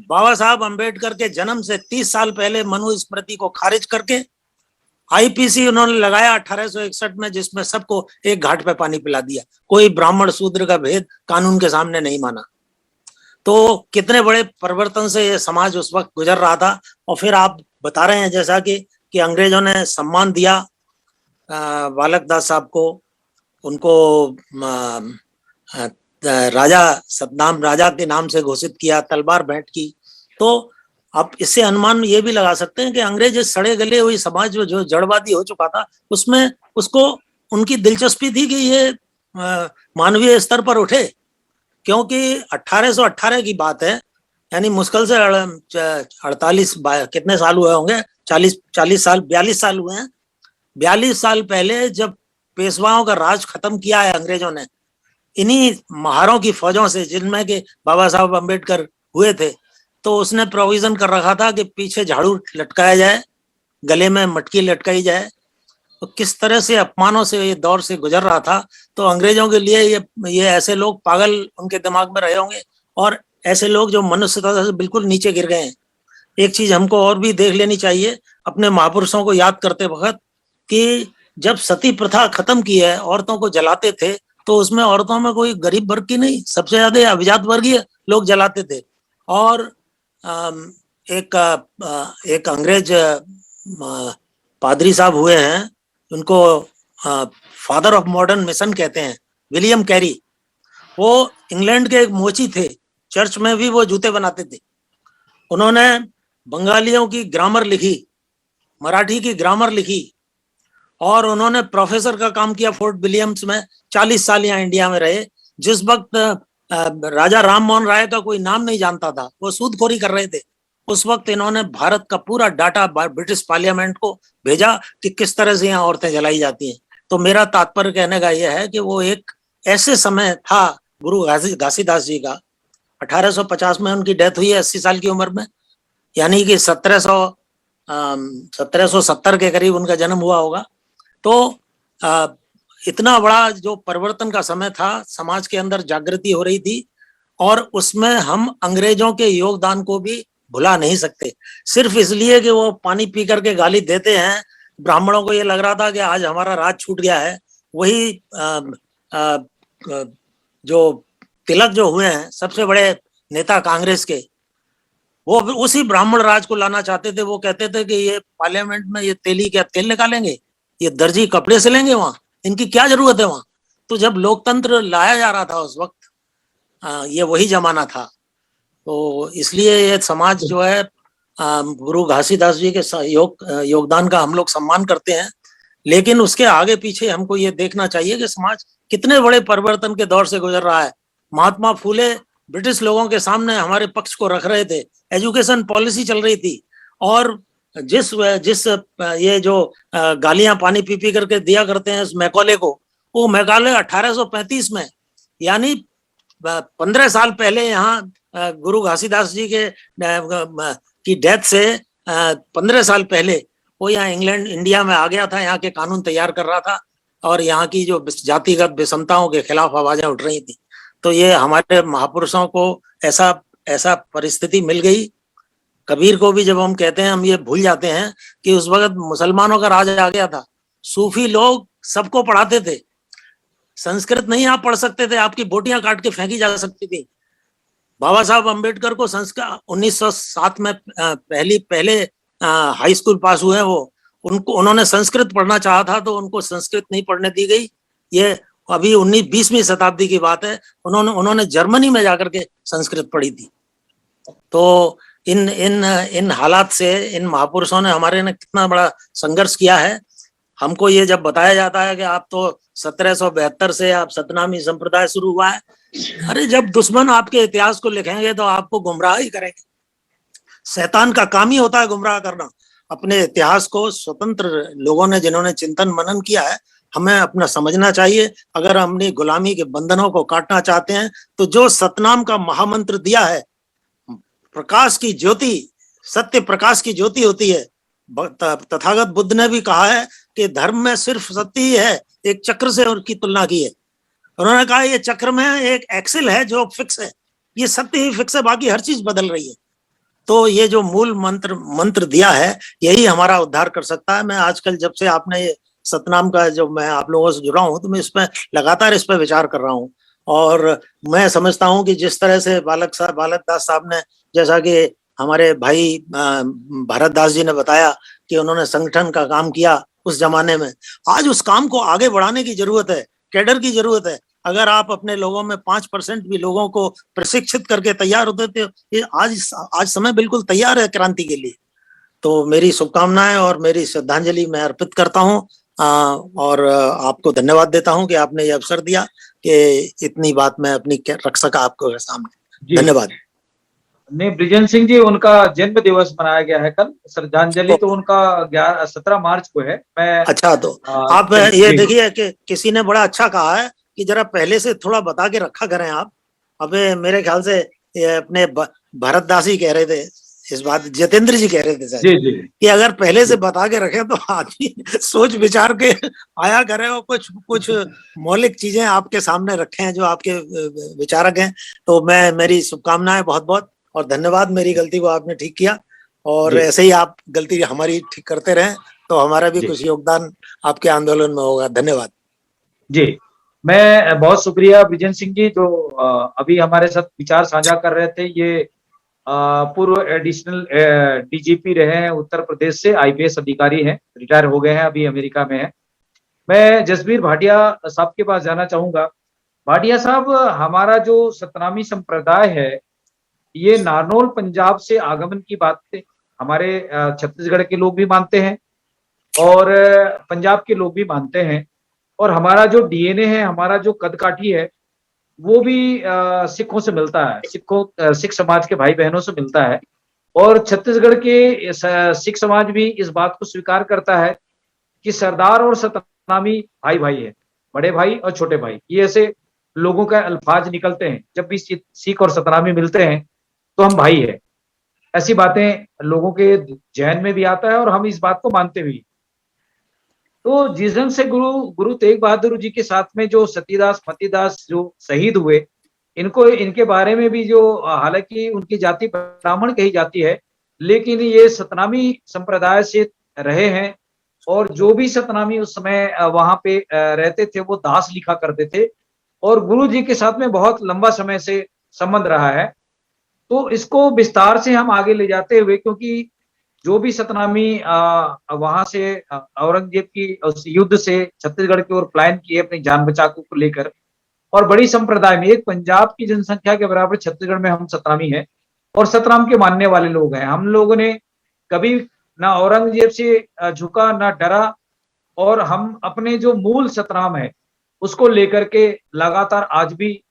बाबा साहब अम्बेडकर के जन्म से 30 साल पहले मनुस्मृति को खारिज करके आईपीसी उन्होंने लगाया 1861 में, जिसमें सबको एक घाट पे पानी पिला दिया। कोई ब्राह्मण शूद्र का भेद कानून के सामने नहीं माना। तो कितने बड़े परिवर्तन से ये समाज उस वक्त गुजर रहा था। और फिर आप बता रहे हैं जैसा कि अंग्रेजों ने सम्मान दिया बालक दास साहब को, उनको राजा, सतनाम राजा के नाम से घोषित किया, तलवार भेंट की। तो आप इससे अनुमान ये भी लगा सकते हैं कि अंग्रेज इस सड़े गले हुई समाज जो जड़वादी हो चुका था, उसमें उसको उनकी दिलचस्पी थी कि ये मानवीय स्तर पर उठे, क्योंकि 1818 की बात है, यानी मुश्किल से 48 कितने साल हुए होंगे, 40 साल, 42 साल हुए हैं। 42 साल पहले जब पेशवाओं का राज खत्म किया है अंग्रेजों ने, इन्हीं महारों की फौजों से, जिनमें के बाबा साहब अम्बेडकर हुए थे, तो उसने प्रोविजन कर रखा था कि पीछे झाड़ू लटकाया जाए, गले में मटकी लटकाई जाए। तो किस तरह से अपमानों से ये दौर से गुजर रहा था। तो अंग्रेजों के लिए ये ऐसे लोग पागल उनके दिमाग में रहे होंगे, और ऐसे लोग जो मनुष्यता से बिल्कुल नीचे गिर गए हैं। एक चीज हमको और भी देख लेनी चाहिए अपने महापुरुषों को याद करते वक्त, कि जब सती प्रथा खत्म की है, औरतों को जलाते थे, तो उसमें औरतों में कोई गरीब वर्ग की नहीं, सबसे ज्यादा अभिजात वर्गीय लोग जलाते थे। और एक अंग्रेज पादरी साहब हुए हैं, उनको फादर ऑफ मॉडर्न मिशन कहते हैं, विलियम कैरी। वो इंग्लैंड के एक मोची थे, चर्च में भी वो जूते बनाते थे। उन्होंने बंगालियों की ग्रामर लिखी, मराठी की ग्रामर लिखी, और उन्होंने प्रोफेसर का काम किया फोर्ट विलियम्स में। 40 साल यहाँ इंडिया में रहे। जिस वक्त राजा राम मोहन राय का कोई नाम नहीं जानता था, वो सूदखोरी कर रहे थे, उस वक्त इन्होंने भारत का पूरा डाटा ब्रिटिश पार्लियामेंट को भेजा कि किस तरह से यहाँ औरतें जलाई जाती हैं। तो मेरा तात्पर्य कहने का यह है कि वो एक ऐसे समय था गुरु घासीदास जी का। 1850 में उनकी डेथ हुई है 80 साल की उम्र में, यानी कि 1770 के करीब उनका जन्म हुआ होगा। तो इतना बड़ा जो परिवर्तन का समय था, समाज के अंदर जागृति हो रही थी, और उसमें हम अंग्रेजों के योगदान को भी भुला नहीं सकते। सिर्फ इसलिए कि वो पानी पी करके गाली देते हैं, ब्राह्मणों को ये लग रहा था कि आज हमारा राज छूट गया है। वही जो तिलक जो हुए हैं सबसे बड़े नेता कांग्रेस के, वो उसी ब्राह्मण राज को लाना चाहते थे। वो कहते थे कि ये पार्लियामेंट में ये तेली क्या तेल निकालेंगे, ये दर्जी कपड़े से लेंगे, वहां इनकी क्या जरूरत है वहां। तो जब लोकतंत्र लाया जा रहा था उस वक्त, ये वही जमाना था। तो इसलिए ये समाज जो है गुरु घासीदास जी के योगदान का हम लोग सम्मान करते हैं। लेकिन उसके आगे पीछे हमको ये देखना चाहिए कि समाज कितने बड़े परिवर्तन के दौर से गुजर रहा है। महात्मा फूले ब्रिटिश लोगों के सामने हमारे पक्ष को रख रहे थे, एजुकेशन पॉलिसी चल रही थी, और जिस जिस ये जो गालियां पानी पी पी करके दिया करते हैं उस मैकॉले को, वो मैकॉले 1835 में, यानी 15 साल पहले यहाँ गुरु घासीदास जी के की डेथ से 15 साल पहले वो यहाँ इंग्लैंड इंडिया में आ गया था, यहाँ के कानून तैयार कर रहा था और यहाँ की जो जातिगत विषमताओं के खिलाफ आवाजें उठ रही थी। तो ये हमारे महापुरुषों को ऐसा परिस्थिति मिल गई। कबीर को भी जब हम कहते हैं, हम ये भूल जाते हैं कि उस वक्त मुसलमानों का राज आ गया था, सूफी लोग सबको पढ़ाते थे, संस्कृत नहीं आप पढ़ सकते थे, आपकी बोटियां काट के फेंकी जा सकती थी। बाबा साहब अम्बेडकर को संस्कृत 1907 में पहले हाई स्कूल पास हुए, वो उन्होंने संस्कृत पढ़ना चाहा था तो उनको संस्कृत नहीं पढ़ने दी गई। ये अभी 19-20वीं शताब्दी की बात है, उन्होंने जर्मनी में जाकर के संस्कृत पढ़ी थी। तो इन हालात से इन महापुरुषों ने हमारे ने कितना बड़ा संघर्ष किया है। हमको ये जब बताया जाता है कि आप तो 1772 से आप सतनामी संप्रदाय शुरू हुआ है, अरे जब दुश्मन आपके इतिहास को लिखेंगे तो आपको गुमराह ही करेंगे। शैतान का काम ही होता है गुमराह करना। अपने इतिहास को स्वतंत्र लोगों ने जिन्होंने चिंतन मनन किया है, हमें अपना समझना चाहिए। अगर हमने गुलामी के बंधनों को काटना चाहते हैं तो जो सतनाम का महामंत्र दिया है, प्रकाश की ज्योति, सत्य प्रकाश की ज्योति होती है। तथागत बुद्ध ने भी कहा है कि धर्म में सिर्फ सत्य ही है, एक चक्र से उनकी तुलना की है। उन्होंने कहा ये चक्र में एक एक्सिल है जो फिक्स है, ये सत्य ही फिक्स है, बाकी हर चीज बदल रही है। तो ये जो मूल मंत्र दिया है, यही हमारा उद्धार कर सकता है। मैं आजकल जब से आपने ये सतनाम का जो मैं आप लोगों से जुड़ा हूं, तो मैं इसमें लगातार इस पर विचार कर रहा हूं और मैं समझता हूं कि जिस तरह से बालक दास साहब ने, जैसा कि हमारे भाई भारत दास जी ने बताया कि उन्होंने संगठन का काम किया उस जमाने में, आज उस काम को आगे बढ़ाने की जरूरत है, कैडर की जरूरत है। अगर आप अपने लोगों में 5% भी लोगों को प्रशिक्षित करके तैयार होते थे, ये आज समय बिल्कुल तैयार है क्रांति के लिए। तो मेरी शुभकामनाएं और मेरी श्रद्धांजलि मैं अर्पित करता हूं और आपको धन्यवाद देता हूं कि आपने ये अवसर दिया कि इतनी बात मैं अपनी रख सका आपको सामने। धन्यवाद। नहीं, बृजेंद्र सिंह जी, उनका जन्म दिवस मनाया गया है कल। श्रद्धांजलि तो उनका 17 मार्च को है। मैं अच्छा, तो आप ये देखिए कि किसी ने बड़ा अच्छा कहा है कि जरा पहले से थोड़ा बता के रखा करें आप। अबे मेरे ख्याल से अपने भारत दास ही कह रहे थे इस बात, जितेंद्र जी कह रहे थे सर जी कि अगर पहले से बता के रखें तो आदमी सोच विचार के आया करे और कुछ मौलिक चीजें आपके सामने रखे हैं जो आपके विचारक हैं। तो मैं मेरी शुभकामनाएं बहुत बहुत और धन्यवाद। मेरी गलती को आपने ठीक किया और ऐसे ही आप गलती हमारी ठीक करते रहें तो हमारा भी कुछ योगदान आपके आंदोलन में होगा। धन्यवाद जी। मैं बहुत शुक्रिया बृजेंद्र सिंह जी जो अभी हमारे साथ विचार साझा कर रहे थे। ये पूर्व एडिशनल डीजीपी रहे हैं उत्तर प्रदेश से, आईपीएस अधिकारी हैं, रिटायर हो गए हैं, अभी अमेरिका में हैं। मैं जसबीर भाटिया साहब के पास जाना चाहूंगा। भाटिया साहब, हमारा जो सतनामी संप्रदाय है ये नारनौल पंजाब से आगमन की बात हमारे छत्तीसगढ़ के लोग भी मानते हैं और पंजाब के लोग भी मानते हैं, और हमारा जो डीएनए है, हमारा जो कदकाठी है, वो भी सिखों से मिलता है, सिख समाज के भाई बहनों से मिलता है। और छत्तीसगढ़ के सिख समाज भी इस बात को स्वीकार करता है कि सरदार और सतनामी भाई भाई है, बड़े भाई और छोटे भाई, ये ऐसे लोगों का अल्फाज निकलते हैं। जब भी सिख और सतनामी मिलते हैं तो हम भाई है, ऐसी बातें लोगों के जहन में भी आता है और हम इस बात को मानते भी। तो जिस दिन से गुरु तेग बहादुर जी के साथ में जो सतीदास मतीदास जो शहीद हुए, इनके बारे में भी जो, हालांकि उनकी जाति ब्राह्मण कही जाती है, लेकिन ये सतनामी संप्रदाय से रहे हैं और जो भी सतनामी उस समय वहां पे रहते थे वो दास लिखा करते थे और गुरु जी के साथ में बहुत लंबा समय से संबंध रहा है। तो इसको विस्तार से हम आगे ले जाते हुए, क्योंकि जो भी सतनामी वहां से औरंगजेब की उस युद्ध से छत्तीसगढ़ की ओर पलायन किए अपनी जान बचाने को लेकर, और बड़ी संप्रदाय में एक पंजाब की जनसंख्या के बराबर छत्तीसगढ़ में हम सतनामी हैं और सतनाम के मानने वाले लोग हैं। हम लोगों ने कभी ना औरंगजेब से झुका, ना डरा, और हम अपने जो मूल सतनाम है उसको लेकर के लगातार आज भी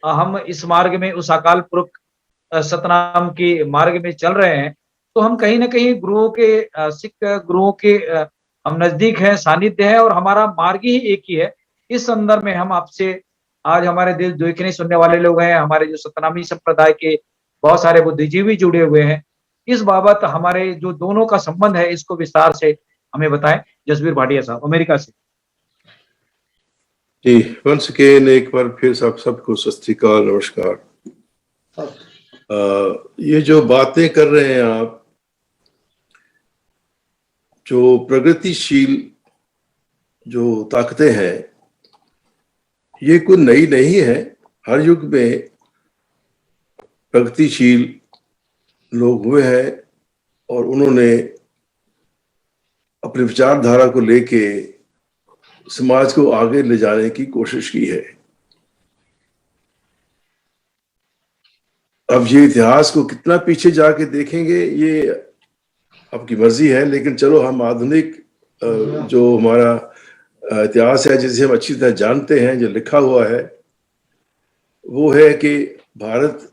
हम इस मार्ग में, उस अकाल पुरख सतनाम के मार्ग में चल रहे हैं। तो हम कहीं ना कहीं गुरुओं के, सिख गुरुओं के हम नजदीक हैं, सानिध्य है, और हमारा मार्ग ही एक ही है। इस संदर्भ में हम आपसे आज, हमारे दिल देखने सुनने वाले लोग हैं, हमारे जो सतनामी संप्रदाय के बहुत सारे बुद्धिजीवी जुड़े हुए हैं, इस बाबत हमारे जो दोनों का संबंध है इसको विस्तार से हमें बताएं। जसबीर भाटिया साहब अमेरिका से। जी, वंस अगेन एक बार फिर सबको सत श्री अकाल, नमस्कार। ये जो बातें कर रहे हैं आप, जो प्रगतिशील जो ताकतें हैं, ये कोई नई नहीं है। हर युग में प्रगतिशील लोग हुए हैं और उन्होंने अपनी विचारधारा को लेके समाज को आगे ले जाने की कोशिश की है। अब ये इतिहास को कितना पीछे जाके देखेंगे ये आपकी मर्जी है, लेकिन चलो हम आधुनिक जो हमारा इतिहास है, जिसे हम अच्छी तरह जानते हैं, जो लिखा हुआ है, वो है कि भारत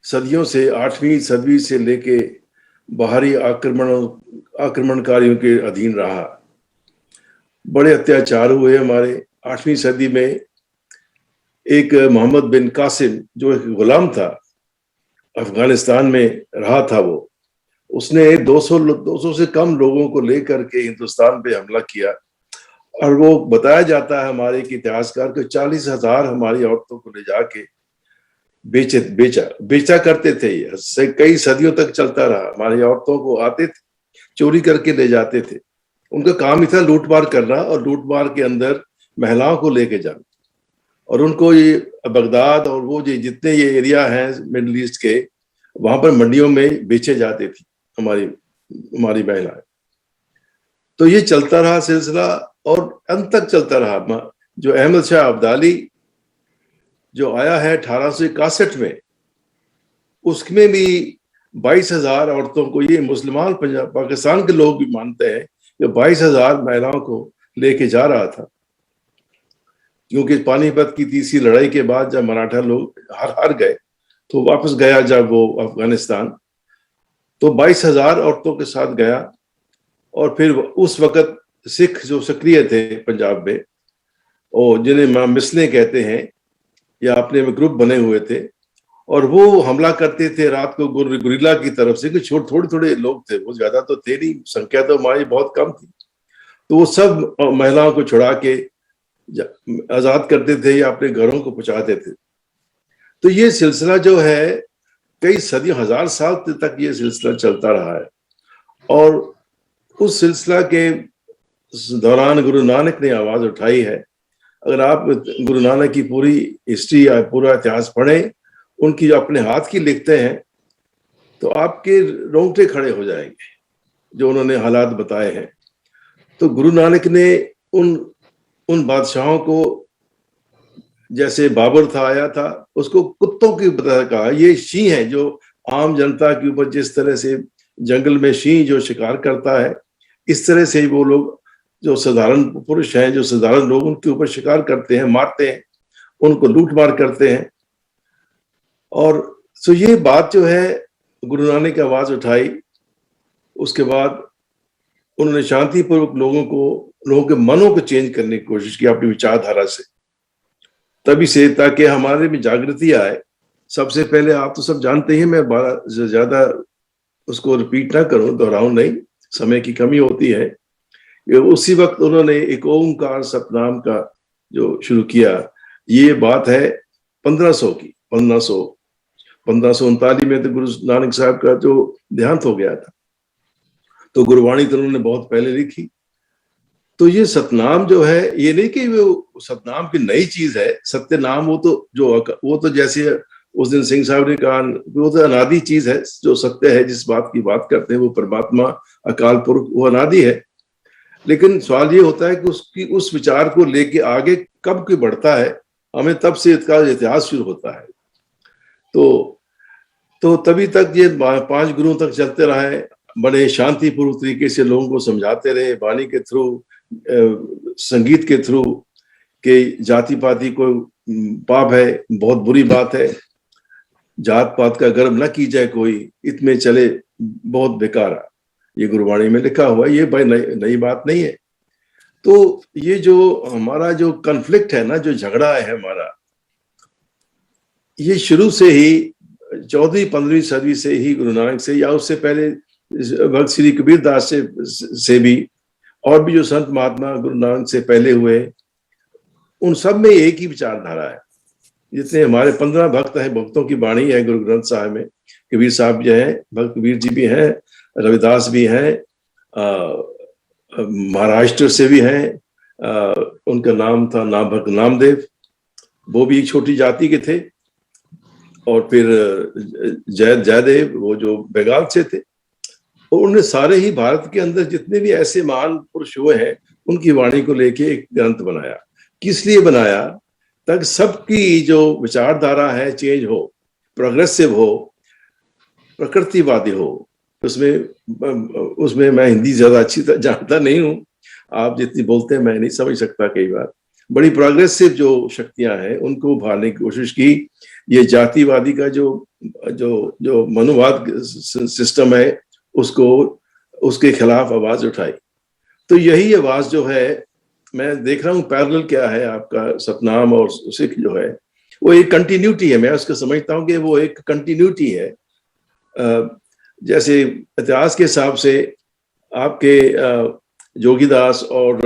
सदियों से 8वीं सदी से लेके बाहरी आक्रमणकारियों के अधीन रहा। बड़े अत्याचार हुए हमारे। 8वीं सदी में एक मोहम्मद बिन कासिम, जो एक गुलाम था, अफगानिस्तान में रहा था, उसने 200 से कम लोगों को लेकर के हिंदुस्तान पे हमला किया। और वो बताया जाता है हमारे इतिहासकार को 40,000 हमारी औरतों को ले जाके बेचा करते थे। ये कई सदियों तक चलता रहा। हमारी औरतों को आते थे, चोरी करके ले जाते थे। उनका काम ही था लूटमार करना, और लूटमार के अंदर महिलाओं को लेके जाना, और उनको ये बगदाद और वो जितने ये एरिया हैं मिडिल ईस्ट के, वहां पर मंडियों में बेचे जाते थे हमारी महिलाएं। तो ये चलता रहा सिलसिला, और अंत तक चलता रहा। जो अहमद शाह अब्दाली जो आया है 1861 में, उसमें भी 22,000 औरतों को, ये मुसलमान पाकिस्तान के लोग भी मानते हैं कि 22,000 महिलाओं को लेके जा रहा था। क्योंकि पानीपत की तीसरी लड़ाई के बाद जब मराठा लोग हार गए, तो वापस गया जब वो अफगानिस्तान, तो 22,000 औरतों के साथ गया। और फिर उस वक्त सिख जो सक्रिय थे पंजाब में, और जिन्हें मिसलें कहते हैं, या अपने में ग्रुप बने हुए थे, और वो हमला करते थे रात को गुरिल्ला की तरफ से, कि थोड़े लोग थे, वो ज्यादा तो थे नहीं, संख्या तो हमारी बहुत कम थी। तो वो सब महिलाओं को छुड़ा के आजाद करते थे या अपने घरों को पहुंचाते थे। तो ये सिलसिला जो है कई सदियों, 1000 साल तक ये सिलसिला चलता रहा है। और उस सिलसिला के दौरान गुरु नानक ने आवाज उठाई है। अगर आप गुरु नानक की पूरी हिस्ट्री या पूरा इतिहास पढ़ें, उनकी अपने हाथ की लिखते हैं, तो आपके रोंगटे खड़े हो जाएंगे जो उन्होंने हालात बताए हैं। तो गुरु नानक ने उन बादशाहों को, जैसे बाबर था, आया था, उसको कुत्तों की तरह कहा। ये शीं है जो आम जनता के ऊपर जिस तरह से जंगल में शीं जो शिकार करता है, इस तरह से वो लोग जो साधारण पुरुष हैं, जो साधारण लोग, उनके ऊपर शिकार करते हैं, मारते हैं, उनको लूट मार करते हैं। और सो ये बात जो है गुरु नानक की आवाज उठाई। उसके बाद उन्होंने शांतिपूर्वक लोगों के मनों को चेंज करने की कोशिश की अपनी विचारधारा से, तभी से, ताकि हमारे में जागृति आए। सबसे पहले आप तो सब जानते हैं, मैं ज्यादा उसको रिपीट ना करूं, दोहराऊं नहीं, समय की कमी होती है। उसी वक्त उन्होंने एक ओंकार सतनाम का जो शुरू किया। ये बात है 1500 की, 1539 में तो गुरु नानक साहब का जो देहांत हो गया था। तो गुरबाणी तो उन्होंने बहुत पहले लिखी। तो ये सतनाम जो है, ये नहीं कि वो सतनाम की नई चीज है। सत्यनाम वो तो जैसे उस दिन सिंह साहब ने कहा, वो तो अनादि चीज है। जो सत्य है, जिस बात की बात करते हैं, वो परमात्मा अकाल पुरख, वो अनादि है। लेकिन सवाल ये होता है कि उस विचार को लेके आगे कब की बढ़ता है, हमें तब से इसका इतिहास शुरू होता है। तो तभी तक ये 5 गुरुओं तक चलते रहे, बड़े शांतिपूर्वक तरीके से लोगों को समझाते रहे, वाणी के थ्रू, संगीत के थ्रू के जाति पाति को पाप है, बहुत बुरी बात है, जात पात का गर्व न की जाए कोई, इतने चले बहुत बेकार है, ये गुरबाणी में लिखा हुआ है, ये भाई नई बात नहीं है। तो ये जो हमारा जो कॉन्फ्लिक्ट है ना, जो झगड़ा है हमारा, ये शुरू से ही 14वीं-15वीं सदी से ही गुरु नानक से, या उससे पहले भक्त श्री कबीर दास से भी, और भी जो संत महात्मा गुरु नानक से पहले हुए, उन सब में एक ही विचारधारा है। जितने हमारे 15 भक्त हैं, भक्तों की वाणी है गुरु ग्रंथ साहिब में, कबीर साहब जो हैं, भक्त कबीर जी भी हैं, रविदास भी हैं, महाराष्ट्र से भी हैं, उनका नाम था भक्त नामदेव, वो भी एक छोटी जाति के थे, और फिर जयदेव वो जो बंगाल से थे, और उन्होंने सारे ही भारत के अंदर जितने भी ऐसे महान पुरुष हुए हैं, उनकी वाणी को लेके एक ग्रंथ बनाया। किस लिए बनाया? ताकि सबकी जो विचारधारा है चेंज हो, प्रोग्रेसिव हो, प्रकृतिवादी हो। उसमें मैं हिंदी ज्यादा अच्छी तरह जानता नहीं हूँ, आप जितनी बोलते हैं मैं नहीं समझ सकता कई बार। बड़ी प्रोग्रेसिव जो शक्तियां हैं उनको उभारने की कोशिश की। ये जातिवादी का जो मनोवाद सिस्टम है, उसको उसके खिलाफ आवाज उठाई। तो यही आवाज जो है, मैं देख रहा हूँ पैरेलल क्या है आपका सतनाम और सिख जो है, वो एक कंटिन्यूटी है। मैं उसको समझता हूँ कि वो एक कंटिन्यूटी है। जैसे इतिहास के हिसाब से आपके जोगीदास और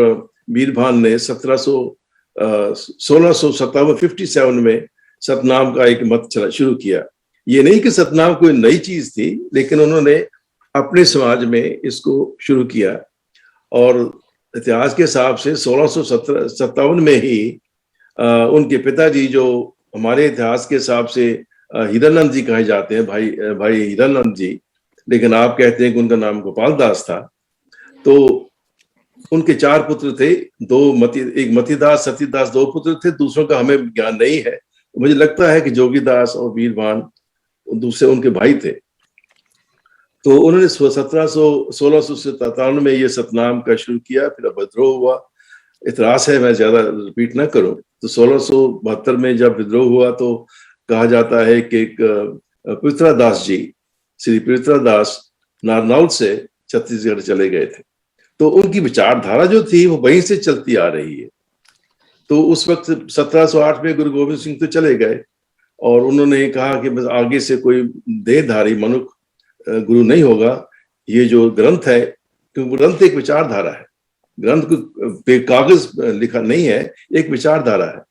वीरभान ने 1657 में सतनाम का एक मत शुरू किया। ये नहीं कि सतनाम कोई नई चीज थी, लेकिन उन्होंने अपने समाज में इसको शुरू किया। और इतिहास के हिसाब से 1657 में ही उनके पिताजी, जो हमारे इतिहास के हिसाब से हीरानंद जी कहे जाते हैं, भाई हीरानंद जी, लेकिन आप कहते हैं कि उनका नाम गोपाल दास था। तो उनके 4 पुत्र थे, एक मतीदास, सतीदास 2 पुत्र थे, दूसरों का हमें ज्ञान नहीं है। मुझे लगता है कि जोगीदास और वीरभान दूसरे उनके भाई थे। तो उन्होंने 1657 में ये सतनाम का शुरू किया, फिर विद्रोह हुआ। इतिहास है, मैं ज्यादा रिपीट ना करूं। तो 1672 में जब विद्रोह हुआ तो कहा जाता है कि पृथ्वीदास जी, श्री पृथ्वीदास नारनौल से छत्तीसगढ़ चले गए थे। तो उनकी विचारधारा जो थी वो वहीं से चलती आ रही है। तो उस वक्त 1708 में गुरु गोविंद सिंह तो चले गए, और उन्होंने कहा कि बस आगे से कोई देहधारी मनुष्य गुरु नहीं होगा। ये जो ग्रंथ है, क्योंकि ग्रंथ एक विचारधारा है, ग्रंथ को पे कागज लिखा नहीं है, एक विचारधारा है।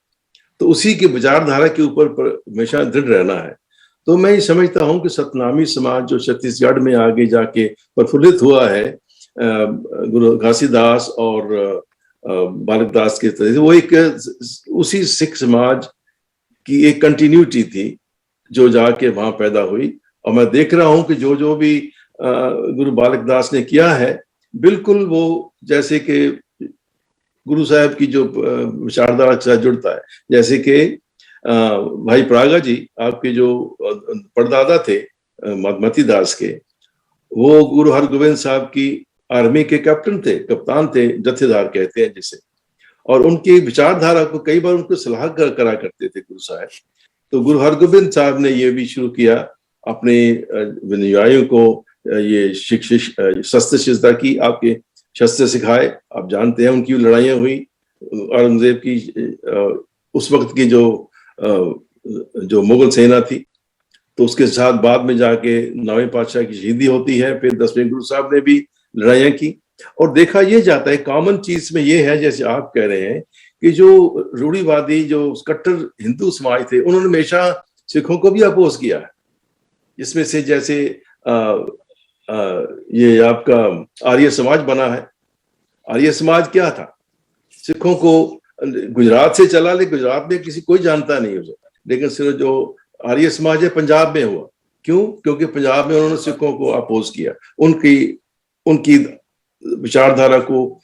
तो उसी की विचारधारा के ऊपर हमेशा दृढ़ रहना है। तो मैं ये समझता हूँ कि सतनामी समाज जो छत्तीसगढ़ में आगे जाके प्रफुल्लित हुआ है गुरु घासीदास और बालक दास के तरह से, वो एक उसी सिख समाज की एक कंटिन्यूटी थी जो जाके वहां पैदा हुई। और मैं देख रहा हूं कि जो भी गुरु बालक दास ने किया है, बिल्कुल वो जैसे कि गुरु साहब की जो विचारधारा के साथ जुड़ता है। जैसे कि भाई प्रागा जी, आपके जो परदादा थे मतीदास के, वो गुरु हरगोविंद साहब की आर्मी के कैप्टन थे, कप्तान थे, जत्थेदार कहते हैं जिसे। और उनकी विचारधारा को कई बार उनको सलाह करा करते थे गुरु साहब। तो गुरु हरगोविंद साहब ने ये भी शुरू किया अपने अनुयायियों को, ये शस्त्र शिक्षा की, आपके शस्त्र सिखाए। आप जानते हैं उनकी लड़ाइयाँ हुई औरंगजेब की, उस वक्त की जो मुगल सेना थी। तो उसके साथ बाद में जाके 9वें पातशाह की शहीदी होती है। फिर 10वें गुरु साहब ने भी लड़ाइयाँ की। और देखा ये जाता है, कॉमन चीज में ये है, जैसे आप कह रहे हैं कि जो रूढ़िवादी, जो कट्टर हिंदू समाज थे, उन्होंने हमेशा सिखों को भी अपोज किया है। इसमें से जैसे ये आपका आर्य समाज बना है। आर्य समाज क्या था? सिखों को गुजरात से चला, लेकिन गुजरात में कोई जानता नहीं उसे। लेकिन सिर्फ जो आर्य समाज है पंजाब में हुआ। क्यों? क्योंकि पंजाब में उन्होंने सिखों को अपोज किया, उनकी विचारधारा को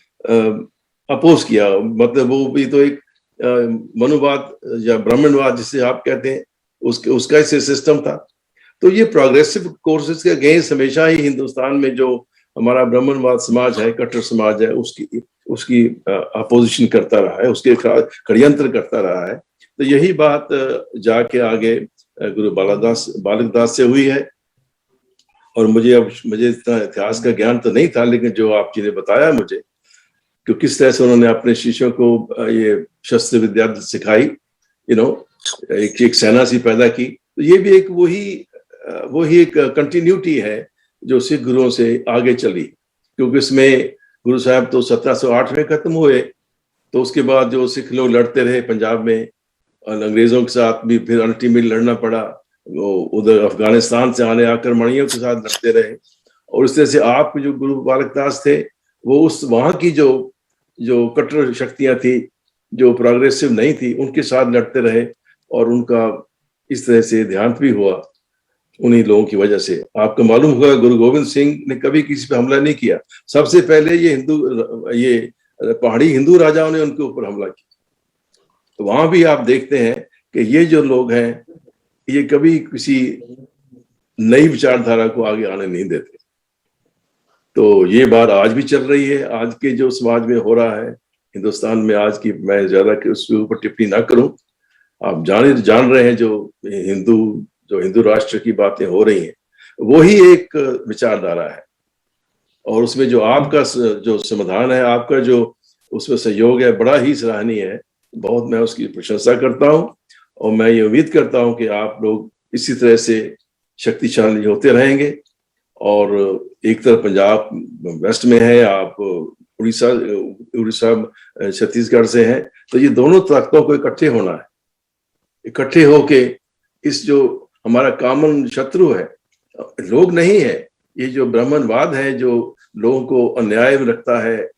अपोज किया। मतलब वो भी तो एक मनुवाद या ब्राह्मणवाद जिसे आप कहते हैं, उसका सिस्टम था। तो ये प्रोग्रेसिव कोर्सेज के अगेंस्ट हमेशा ही हिंदुस्तान में जो हमारा ब्राह्मणवाद समाज है, कट्टर समाज है, उसकी अपोजिशन करता रहा है, उसके षड्यंत्र करता रहा है। तो यही बात जाके आगे गुरु बालक दास से हुई है। और मुझे इतना इतिहास का ज्ञान तो नहीं था, लेकिन जो आप जी ने बताया मुझे कि किस तरह से उन्होंने अपने शिष्यों को ये शस्त्र विद्या सिखाई, एक सेना सी पैदा की, तो ये भी एक वही एक कंटिन्यूटी है जो सिख गुरुओं से आगे चली। क्योंकि इसमें गुरु साहब तो 1708 में खत्म हुए, तो उसके बाद जो सिख लोग लड़ते रहे पंजाब में और अंग्रेजों के साथ भी फिर अल्टीमेट लड़ना पड़ा, वो उधर अफगानिस्तान से आने आक्रमणियों के साथ लड़ते रहे। और इस तरह से आप जो गुरु बालक दास थे वो उस वहां की जो कट्टर शक्तियां थी, जो प्रोग्रेसिव नहीं थी, उनके साथ लड़ते रहे। और उनका इस तरह से देहांत भी हुआ उन्हीं लोगों की वजह से। आपको मालूम होगा गुरु गोविंद सिंह ने कभी किसी पे हमला नहीं किया, सबसे पहले ये पहाड़ी हिंदू राजाओं ने उनके ऊपर हमला किया। तो वहां भी आप देखते हैं कि ये जो लोग हैं ये कभी किसी नई विचारधारा को आगे आने नहीं देते। तो ये बात आज भी चल रही है, आज के जो समाज में हो रहा है हिंदुस्तान में आज की, मैं ज्यादा उसके ऊपर टिप्पणी ना करूं। आप जान रहे हैं जो हिंदू राष्ट्र की बातें हो रही हैं, वही एक विचारधारा है। और उसमें जो आपका जो समाधान है, आपका जो उसमें सहयोग है, बड़ा ही सराहनीय है। बहुत मैं उसकी प्रशंसा करता हूं और मैं ये उम्मीद करता हूं कि आप लोग इसी तरह से शक्तिशाली होते रहेंगे। और एक तरफ पंजाब वेस्ट में है, आप उड़ीसा छत्तीसगढ़ से हैं, तो ये दोनों ताकतों को इकट्ठे होना है, इकट्ठे होके इस जो हमारा कॉमन शत्रु है, लोग नहीं है, ये जो ब्राह्मणवाद है जो लोगों को अन्याय में रखता है,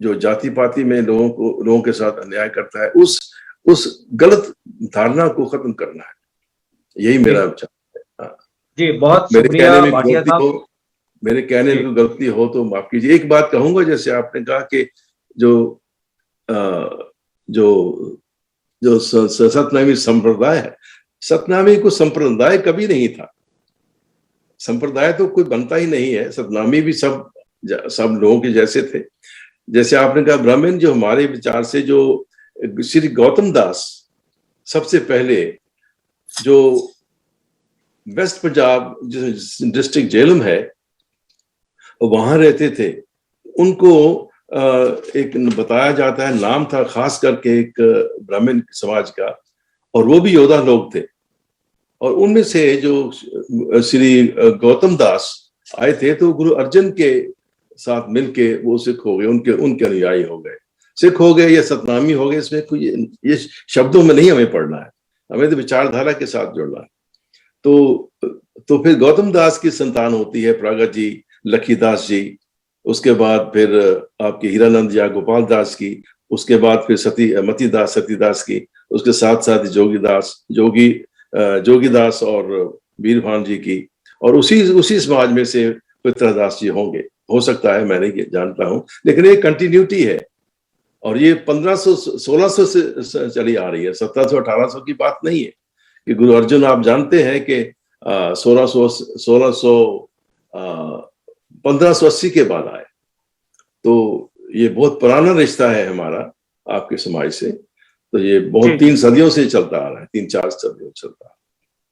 जो जाति पाति में लोगों के साथ अन्याय करता है, उस गलत धारणा को खत्म करना है। यही मेरा विचार है। जी, बहुत शुक्रिया भाटिया साहब। मेरे कहने में गलती हो तो माफ कीजिए। एक बात कहूंगा, जैसे आपने कहा कि जो सतनामी संप्रदाय है, सतनामी को संप्रदाय कभी नहीं था। संप्रदाय तो कोई बनता ही नहीं है, सतनामी भी सब लोगों के जैसे थे। जैसे आपने कहा ब्राह्मण, जो हमारे विचार से जो श्री गौतम दास सबसे पहले जो वेस्ट पंजाब डिस्ट्रिक्ट झेलम है वहां रहते थे, उनको एक बताया जाता है, नाम था खास करके एक ब्राह्मण समाज का, और वो भी योद्धा लोग थे। और उनमें से जो श्री गौतम दास आए थे तो गुरु अर्जन के साथ मिलके वो सिख हो गए, उनके अनुयायी हो गए, सिख हो गए या सतनामी हो गए। इसमें कोई ये शब्दों में नहीं हमें पढ़ना है, हमें तो विचारधारा के साथ जुड़ना है। तो फिर गौतम दास की संतान होती है प्रागत जी, लखीदास जी, उसके बाद फिर आपके हीरानंद या गोपाल दास की, उसके बाद फिर सतीदास की, उसके साथ साथ जोगीदास और वीरभान जी की, और उसी समाज में से पितृदास जी होंगे, हो सकता है, मैं नहीं जानता हूं, लेकिन एक कंटिन्यूटी है। और ये 1500-1600 से चली आ रही है, 1700-1800 की बात नहीं है। कि गुरु अर्जुन आप जानते हैं कि 1580 के बाद आए, तो ये बहुत पुराना रिश्ता है हमारा आपके समाज से। तो ये बहुत 3 सदियों से चलता आ रहा है, 3-4 सदियों चलता आ रहा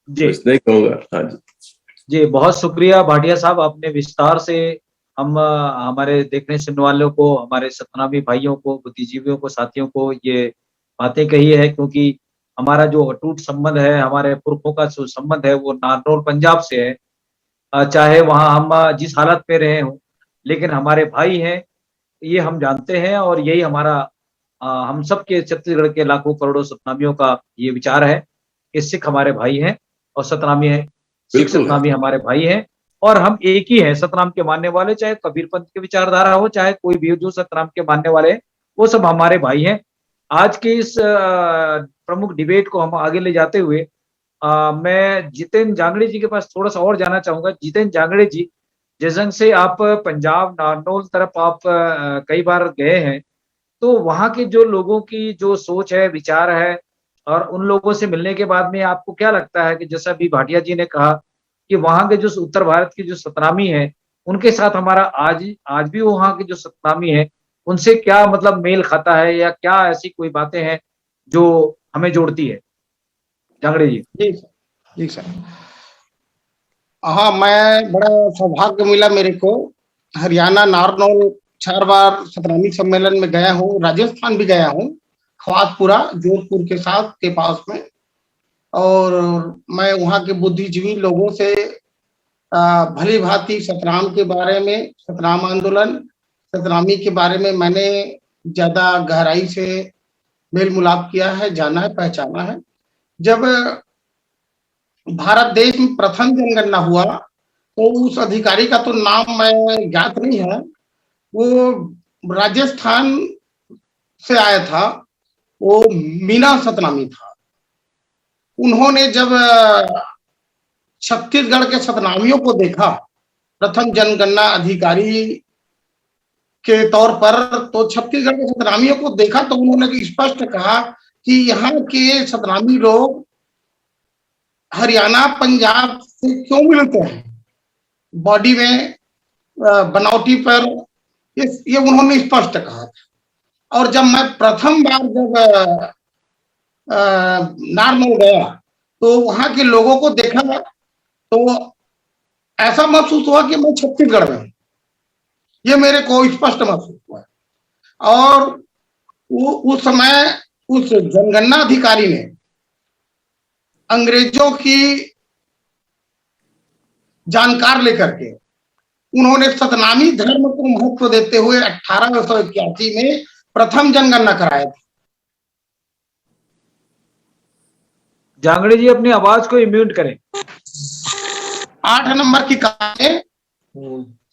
है। जी, नहीं कहूँगा। हाँ जी, बहुत शुक्रिया भाटिया साहब, आपने विस्तार से हमारे देखने सुनने वालों को, हमारे सतनामी भाइयों को, बुद्धिजीवियों को, साथियों को ये बातें कही है। क्योंकि हमारा जो अटूट संबंध है, हमारे पुरखों का जो संबंध है, वो नारनौल पंजाब से है। चाहे वहां हम जिस हालत में रहे हों, लेकिन हमारे भाई हैं, ये हम जानते हैं। और यही हमारा हम सब के छत्तीसगढ़ के लाखों करोड़ों सतनामियों का ये विचार है कि सिख हमारे भाई हैं और सतनामी है, सिख सतनामी हमारे भाई हैं, और हम एक ही हैं। सतनाम के मानने वाले, चाहे कबीर पंथ की विचारधारा हो, चाहे कोई भी जो सतनाम के मानने वाले हैं, वो सब हमारे भाई हैं। आज के इस प्रमुख डिबेट को हम आगे ले जाते हुए मैं जितेंद्र जांगड़े जी के पास थोड़ा सा और जाना चाहूंगा। जितेंद्र जांगड़े जी, जिस ढंग से आप पंजाब नारनौल तरफ आप कई बार गए हैं, तो वहाँ के जो लोगों की जो सोच है, विचार है, और उन लोगों से मिलने के बाद में आपको क्या लगता है कि जैसा अभी भाटिया जी ने कहा कि वहाँ के जो उत्तर भारत के जो सतनामी है, उनके साथ हमारा आज भी वहाँ के जो सतनामी है उनसे क्या मतलब मेल खाता है, या क्या ऐसी कोई बातें हैं जो हमें जोड़ती है? जांगड़े जी। जी सर, जी सर। हाँ, मैं बड़ा सौभाग्य मिला मेरे को, हरियाणा नारनौल 4 बार सतनामी सम्मेलन में गया हूँ, राजस्थान भी गया हूँ, खवासपुरा जोधपुर के साथ के पास में। और मैं वहाँ के बुद्धिजीवी लोगों से भली भांति सतनाम के बारे में, सतनाम आंदोलन, सतनामी के बारे में मैंने ज्यादा गहराई से मेल मिलाप किया है, जाना है, पहचाना है। जब भारत देश में प्रथम जनगणना हुआ तो उस अधिकारी का तो नाम मैं ज्ञात नहीं है, वो राजस्थान से आया था, वो मीना सतनामी था। उन्होंने जब छत्तीसगढ़ के सतनामियों को देखा प्रथम जनगणना अधिकारी के तौर पर, तो छत्तीसगढ़ के सतनामियों को देखा तो उन्होंने स्पष्ट कहा कि यहाँ के सतनामी लोग हरियाणा पंजाब से क्यों मिलते हैं, बॉडी में बनावटी पर, ये उन्होंने स्पष्ट कहा था। और जब मैं प्रथम बार जब नारनौल गया तो वहां के लोगों को देखा तो ऐसा महसूस हुआ कि मैं छत्तीसगढ़ में हूं, ये मेरे को स्पष्ट महसूस हुआ। और उस समय उस जनगणना अधिकारी ने अंग्रेजों की जानकार लेकर के उन्होंने सतनामी धर्म को महत्व देते हुए 1881 में प्रथम जनगणना कराया था। जांगड़े जी अपनी आवाज को म्यूट करें। 8 नंबर की कहानी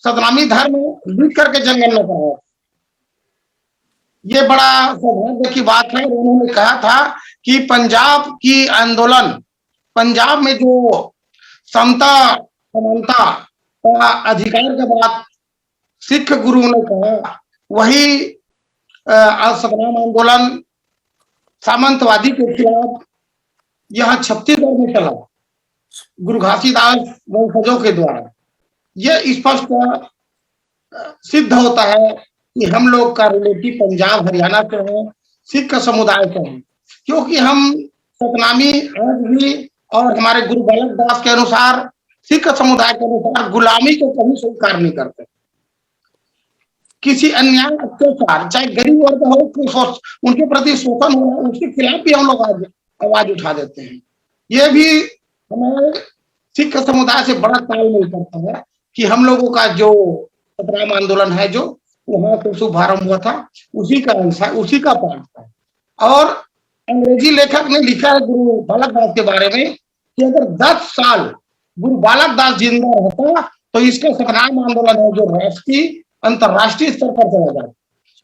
सतनामी धर्म लिख करके जनगणना कराया। ये बड़ा सौभाग्य की बात है। उन्होंने कहा था कि पंजाब की आंदोलन, पंजाब में जो समता समानता का अधिकार का बात सिख गुरुओं ने कहा, वही सतनाम आंदोलन सामंतवादी के खिलाफ यह छत्तीसगढ़ में चला, गुरु घासीदास वंशजों के द्वारा। यह स्पष्ट सिद्ध होता है कि हम लोग का रिलेटिव पंजाब हरियाणा से है, सिख समुदाय से है, क्योंकि हम सतनामी आज भी और हमारे गुरु बालक दास के अनुसार, सिख समुदाय के अनुसार गुलामी को कभी स्वीकार नहीं करते। किसी अन्याय अत्याचार, चाहे गरीब वर्ग हो, उनके प्रति शोषण हो, उसके खिलाफ भी हम लोग आवाज उठा देते हैं। ये भी हमारे सिख समुदाय से बड़ा तालमेल करता है कि हम लोगों का जो सतनाम आंदोलन है, जो वहां से शुभारंभ हुआ था, उसी का अंश है, उसी का पार्ट था। और अंग्रेजी लेखक ने लिखा है गुरु बालक दास के बारे में कि अगर 10 साल गुरु बालक दास जिंदा रहता तो इसका सतनाम आंदोलन है जो राष्ट्रीय अंतरराष्ट्रीय स्तर पर चला जाता।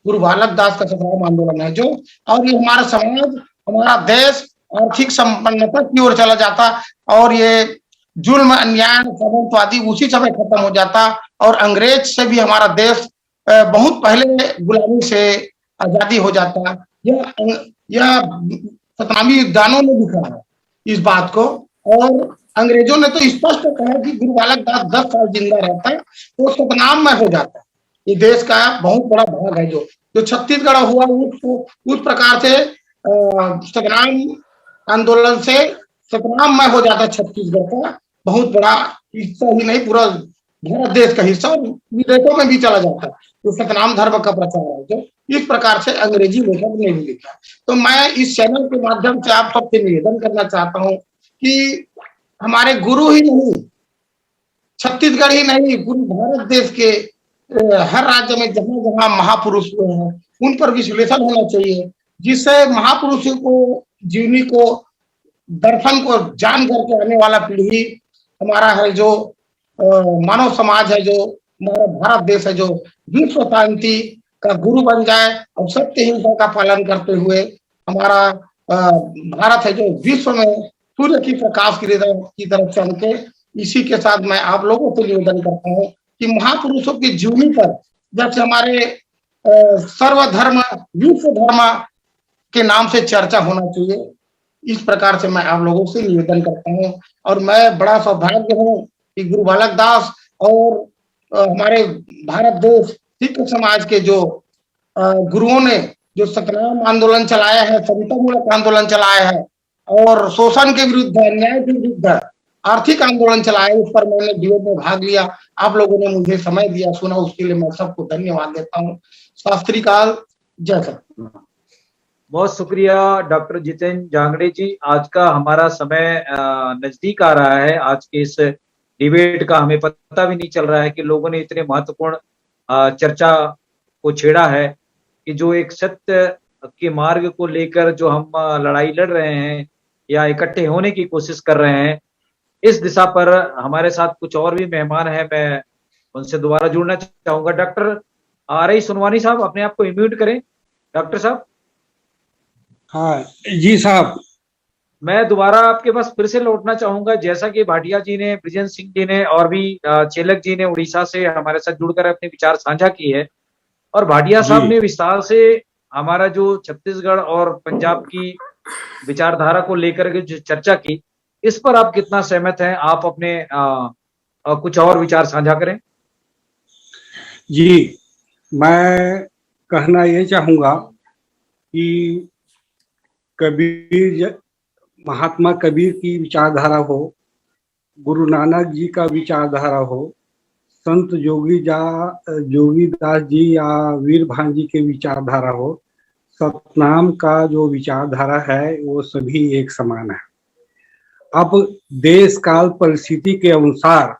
गुरु बालक दास का सतनाम आंदोलन है जो, और ये हमारा समाज, हमारा देश आर्थिक संपन्नता की ओर चला जाता, और ये जुल्म, अन्याय, सामंतवादी उसी समय खत्म हो जाता, और अंग्रेज से भी हमारा देश बहुत पहले गुलामी से आजादी हो जाता। यह सतनामी विद्वानों ने लिखा है इस बात को, और अंग्रेजों ने तो स्पष्ट कहा कि गुरु बालक दास 10 साल जिंदा रहता तो सतनाम में हो जाता। ये देश का बहुत बड़ा भाग है जो छत्तीसगढ़ हुआ, उस प्रकार से सतनाम आंदोलन से सतनाम में हो जाता छत्तीसगढ़ का बहुत बड़ा हिस्सा ही नहीं, पूरा भारत देश का हिस्सा, विदेशों में भी चला जाता है। तो सतनाम धर्म का प्रचार है जो इस प्रकार से अंग्रेजी लेखक ने भी लिखा। तो मैं इस चैनल के माध्यम से आप सबसे निवेदन करना चाहता हूँ कि हमारे गुरु ही नहीं, छत्तीसगढ़ ही नहीं, पूरे भारत देश के हर राज्य में जहां जहां महापुरुष हुए हैं उन पर विश्लेषण होना चाहिए, जिससे महापुरुषों को, जीवनी को, दर्शन को जान करके आने वाला पीढ़ी हमारा है, जो मानव समाज है, जो हमारा भारत देश है, जो विश्व शांति का गुरु बन जाए और सत्य हिंसा का पालन करते हुए हमारा भारत है जो विश्व में सूर्य की प्रकाश की तरफ चमके। इसी के साथ मैं आप लोगों से निवेदन करता हूँ कि महापुरुषों की जीवनी पर जैसे हमारे सर्वधर्म विश्व धर्म के नाम से चर्चा होना चाहिए, इस प्रकार से मैं आप लोगों से निवेदन करता हूँ। और मैं बड़ा सौभाग्य हूँ कि गुरु बालक दास और हमारे भारत देश सिख समाज के जो गुरुओं ने जो सतनाम आंदोलन चलाया है, समतामूलक आंदोलन चलाया है और शोषण के विरुद्ध, अन्याय के विरुद्ध आर्थिक आंदोलन चलाया, उस पर मैंने डिबेट में भाग लिया। आप लोगों ने मुझे समय दिया, सुना, उसके लिए मैं सबको धन्यवाद देता हूँ। शास्त्री काल, जय सर। बहुत शुक्रिया डॉक्टर जितेंद्र जांगड़े जी। आज का हमारा समय नजदीक आ रहा है। आज के इस डिबेट का हमें पता भी नहीं चल रहा है कि लोगों ने इतने महत्वपूर्ण चर्चा को छेड़ा है कि जो एक सत्य के मार्ग को लेकर जो हम लड़ाई लड़ रहे हैं या इकट्ठे होने की कोशिश कर रहे हैं, इस दिशा पर हमारे साथ कुछ और भी मेहमान हैं। मैं उनसे दोबारा जुड़ना चाहूंगा। डॉक्टर आर.आई. सुनवानी साहब, अपने आप को इम्यूट करें। डॉक्टर साहब। हाँ जी साहब। मैं दोबारा आपके पास फिर से लौटना चाहूंगा। जैसा कि भाटिया जी ने, ब्रिजेंद्र सिंह जी ने और भी चेलक जी ने उड़ीसा से हमारे साथ जुड़कर अपने विचार साझा किए है, और भाटिया साहब ने विस्तार से हमारा जो छत्तीसगढ़ और पंजाब की विचारधारा को लेकर के जो चर्चा की, इस पर आप कितना सहमत हैं? आप अपने कुछ और विचार साझा करें। जी, मैं कहना ये चाहूंगा कि महात्मा कबीर की विचारधारा हो, गुरु नानक जी का विचारधारा हो, संत जोगीदास जी या वीर भान जी के विचारधारा हो, सतनाम का जो विचारधारा है वो सभी एक समान है। अब देश काल परिस्थिति के अनुसार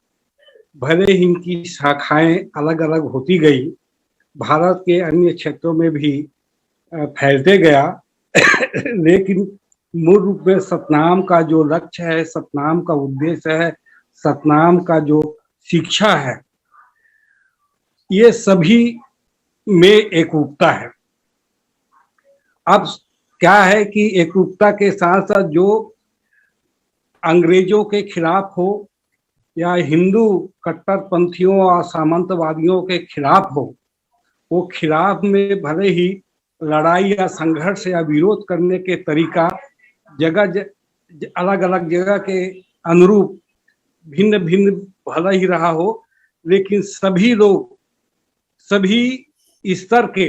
भले ही इनकी शाखाएं अलग अलग होती गई, भारत के अन्य क्षेत्रों में भी फैलते गया, लेकिन मूल रूप में सतनाम का जो लक्ष्य है, सतनाम का उद्देश्य है, सतनाम का जो शिक्षा है, ये सभी में एकरूपता है। अब क्या है कि एकरूपता के साथ साथ जो अंग्रेजों के खिलाफ हो या हिंदू कट्टरपंथियों और सामंतवादियों के खिलाफ हो, वो खिलाफ में भले ही लड़ाई या संघर्ष या विरोध करने के तरीका जगह अलग अलग जगह के अनुरूप भिन्न भिन्न भला ही रहा हो, लेकिन सभी लोग सभी स्तर के,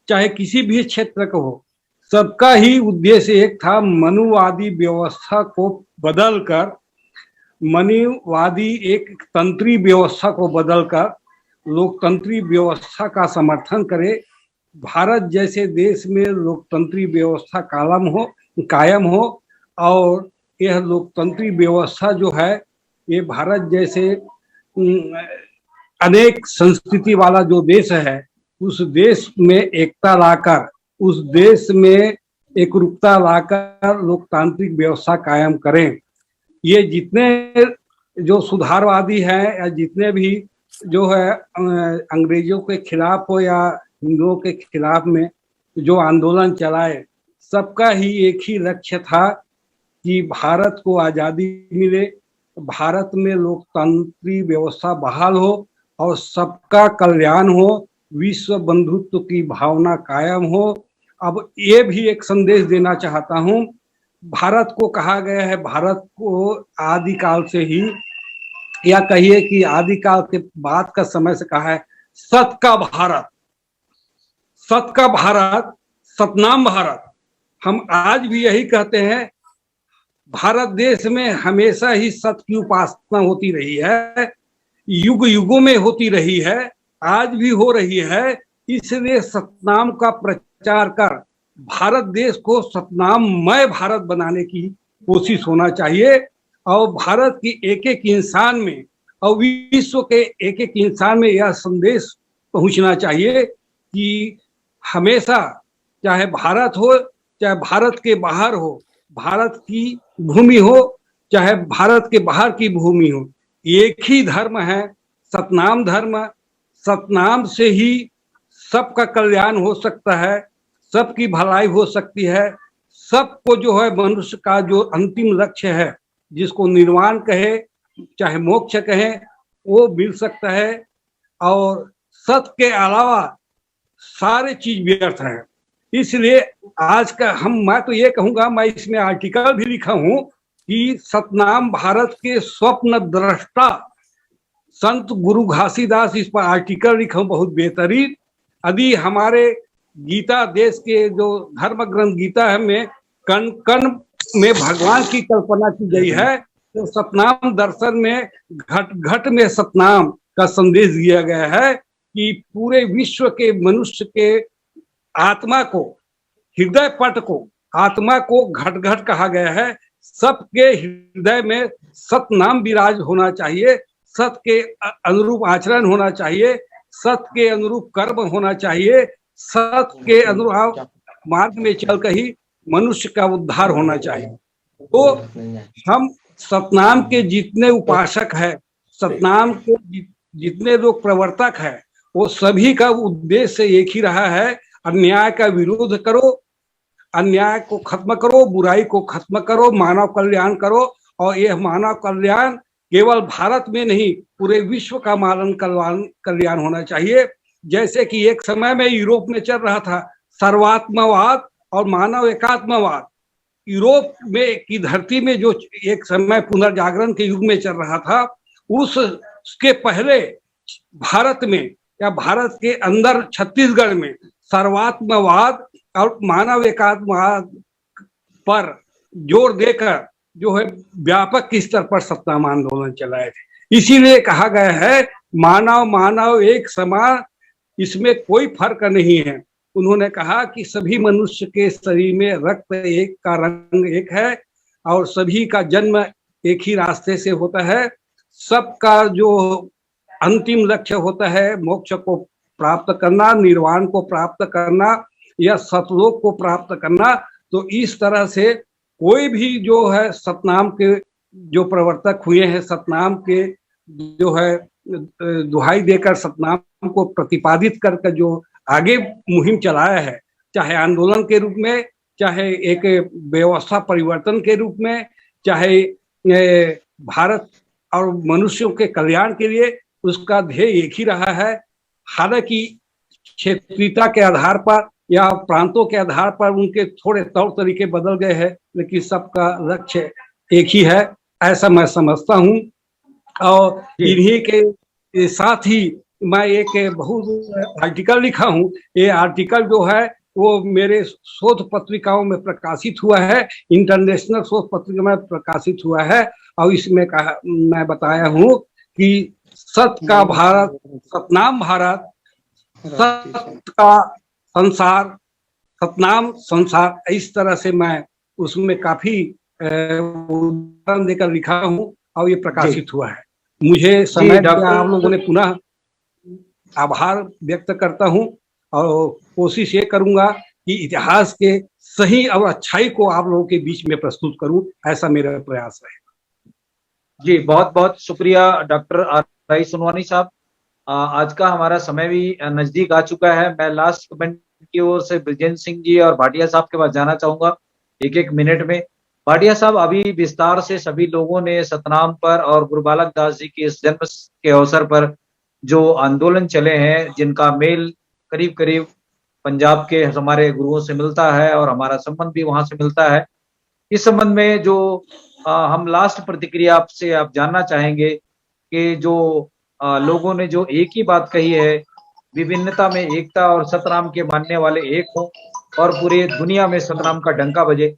चाहे किसी भी क्षेत्र का हो, सबका ही उद्देश्य एक था, मनुवादी व्यवस्था को बदलकर, मनुवादी एक तंत्री व्यवस्था को बदलकर लोकतंत्री व्यवस्था का समर्थन करे। भारत जैसे देश में लोकतंत्री व्यवस्था कायम हो और यह लोकतंत्री व्यवस्था जो है, ये भारत जैसे अनेक संस्कृति वाला जो देश है, उस देश में एकता लाकर, उस देश में एकरूपता लाकर लोकतांत्रिक व्यवस्था कायम करें। ये जितने जो सुधारवादी हैं या जितने भी जो है अंग्रेजों के खिलाफ हो या हिंदुओं के खिलाफ में जो आंदोलन चलाए, सबका ही एक ही लक्ष्य था कि भारत को आज़ादी मिले, भारत में लोकतांत्रिक व्यवस्था बहाल हो और सबका कल्याण हो, विश्व बंधुत्व की भावना कायम हो। अब ये भी एक संदेश देना चाहता हूँ, भारत को कहा गया है, भारत को आदिकाल से ही, या कहिए कि आदिकाल के बाद का समय से कहा है, सत का भारत, सत का भारत, सतनाम भारत। हम आज भी यही कहते हैं, भारत देश में हमेशा ही सत की उपासना होती रही है, युग युगों में होती रही है, आज भी हो रही है। इसलिए सतनाम का प्रचार कर भारत देश को सतनाममय भारत बनाने की कोशिश होना चाहिए, और भारत की एक एक इंसान में और विश्व के एक एक इंसान में यह संदेश पहुंचना चाहिए कि हमेशा, चाहे भारत हो चाहे भारत के बाहर हो, भारत की भूमि हो चाहे भारत के बाहर की भूमि हो, एक ही धर्म है, सतनाम धर्म। सतनाम से ही सबका कल्याण हो सकता है, सबकी भलाई हो सकती है, सबको जो है मनुष्य का जो अंतिम लक्ष्य है, जिसको निर्वाण कहे चाहे मोक्ष कहे, वो मिल सकता है। और सत के अलावा सारे चीज व्यर्थ है। इसलिए आज का मैं तो ये कहूंगा, मैं इसमें आर्टिकल भी लिखा हूं कि सतनाम भारत के स्वप्न दृष्टा संत गुरु घासीदास, इस पर आर्टिकल लिखा हूं बहुत बेहतरीन। यदि हमारे गीता देश के जो धर्म ग्रंथ गीता है में कण कण में भगवान की कल्पना की गई है, तो सतनाम दर्शन में घट घट में सतनाम का संदेश दिया गया है कि पूरे विश्व के मनुष्य के आत्मा को, हृदय पट को, आत्मा को घट घट कहा गया है। सबके हृदय में सतनाम विराज होना चाहिए, सत के अनुरूप आचरण होना चाहिए, सत के अनुरूप कर्म होना चाहिए, सत के अनुरूप मार्ग में चलकर ही मनुष्य का उद्धार होना चाहिए। तो हम सतनाम के जितने उपासक है, सतनाम के जितने लोग प्रवर्तक है, वो सभी का उद्देश्य एक ही रहा है, अन्याय का विरोध करो, अन्याय को खत्म करो, बुराई को खत्म करो, मानव कल्याण करो। और यह मानव कल्याण केवल भारत में नहीं, पूरे विश्व का मानव कल्याण होना चाहिए। जैसे कि एक समय में यूरोप में चल रहा था सर्वात्मवाद और मानव एकात्मवाद। यूरोप में की धरती में जो एक समय पुनर्जागरण के युग में चल रहा था, उसके पहले भारत में या भारत के अंदर छत्तीसगढ़ में सर्वात्मवाद और मानव एकात्मवाद पर जोर देकर जो है व्यापक स्तर पर सतनाम आंदोलन चलाए थे। इसीलिए कहा गया है मानव मानव एक समान, इसमें कोई फर्क नहीं है। उन्होंने कहा कि सभी मनुष्य के शरीर में रक्त एक का रंग एक है और सभी का जन्म एक ही रास्ते से होता है। सबका जो अंतिम लक्ष्य होता है मोक्ष को प्राप्त करना, निर्वाण को प्राप्त करना या सतलोक को प्राप्त करना। तो इस तरह से कोई भी जो है सतनाम के जो प्रवर्तक हुए हैं, सतनाम के जो है दुहाई देकर सतनाम को प्रतिपादित करके जो आगे मुहिम चलाया है, चाहे आंदोलन के रूप में, चाहे एक व्यवस्था परिवर्तन के रूप में, चाहे भारत और मनुष्यों के कल्याण के लिए, उसका ध्येय एक ही रहा है। हालांकि क्षेत्रीयता के आधार पर या प्रांतों के आधार पर उनके थोड़े तौर तरीके बदल गए हैं, लेकिन सबका लक्ष्य एक ही है, ऐसा मैं समझता हूँ। और इन्हीं के साथ ही मैं एक बहुत आर्टिकल लिखा हूँ। ये आर्टिकल जो है वो मेरे शोध पत्रिकाओं में प्रकाशित हुआ है, इंटरनेशनल शोध पत्रिका में प्रकाशित हुआ है। और इसमें मैं बताया हूँ कि सत का भारत, सतनाम भारत, सत का संसार, सतनाम संसार, इस तरह से मैं उसमें काफी उदाहरण देकर लिखा हूँ और ये प्रकाशित हुआ है। मुझे समय दिया आप लोगों ने, पुनः आभार व्यक्त करता हूँ और कोशिश ये करूंगा कि इतिहास के सही और अच्छाई को आप लोगों के बीच में प्रस्तुत करूं, ऐसा मेरा प्रयास है। जी बहुत बहुत शुक्रिया डॉक्टर आर.आई. सोनवानी साहब। आज का हमारा समय भी नजदीक आ चुका है। मैं लास्ट कमेंट की ओर से ब्रिजेंद्र सिंह जी और भाटिया साहब के पास जाना चाहूंगा एक एक मिनट में। भाटिया साहब, अभी विस्तार से सभी लोगों ने सतनाम पर और गुरु बालक दास जी के इस जन्म के अवसर पर जो आंदोलन चले हैं, जिनका मेल करीब करीब पंजाब के हमारे गुरुओं से मिलता है और हमारा संबंध भी वहां से मिलता है, इस संबंध में जो हम लास्ट प्रतिक्रिया आपसे आप जानना चाहेंगे कि जो लोगों ने जो एक ही बात कही है, विभिन्नता में एकता और सतनाम के मानने वाले एक हो और पूरी दुनिया में सतनाम का डंका बजे,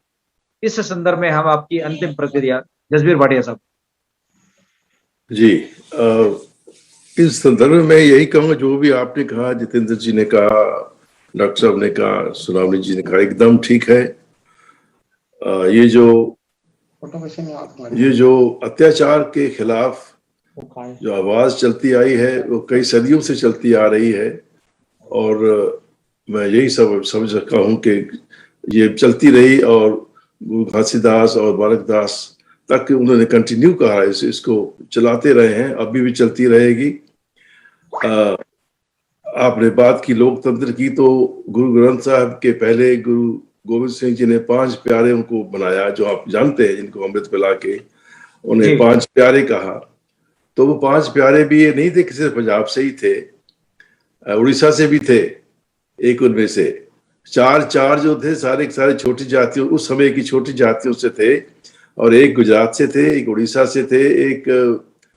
इस संदर्भ में हम आपकी अंतिम प्रतिक्रिया जसबीर भाटिया साहब। जी, इस संदर्भ में यही कहूँगा, जो भी आपने कहा, जितेंद्र जी ने कहा, डॉक्टर साहब ने कहा, सोनावनी जी ने कहा, एकदम ठीक है। ये जो अत्याचार के खिलाफ जो आवाज चलती आई है वो कई सदियों से चलती आ रही है और मैं यही सब समझ रखा हूँ कि ये चलती रही और घासीदास और बालक दास तक उन्होंने कंटिन्यू कहा, इसको चलाते रहे हैं, अभी भी चलती रहेगी। आपने बात की लोकतंत्र की, तो गुरु ग्रंथ साहब के पहले गुरु गोविंद सिंह जी ने 5 प्यारे उनको बनाया, जो आप जानते हैं, जिनको अमृत पिला के उन्हें 5 प्यारे कहा। तो वो 5 प्यारे भी ये नहीं थे कि सिर्फ पंजाब से ही थे, उड़ीसा से भी थे। एक उनमें से चार जो थे सारे छोटी जातियों, उस समय की छोटी जातियों से थे, और एक गुजरात से थे, एक उड़ीसा से थे, एक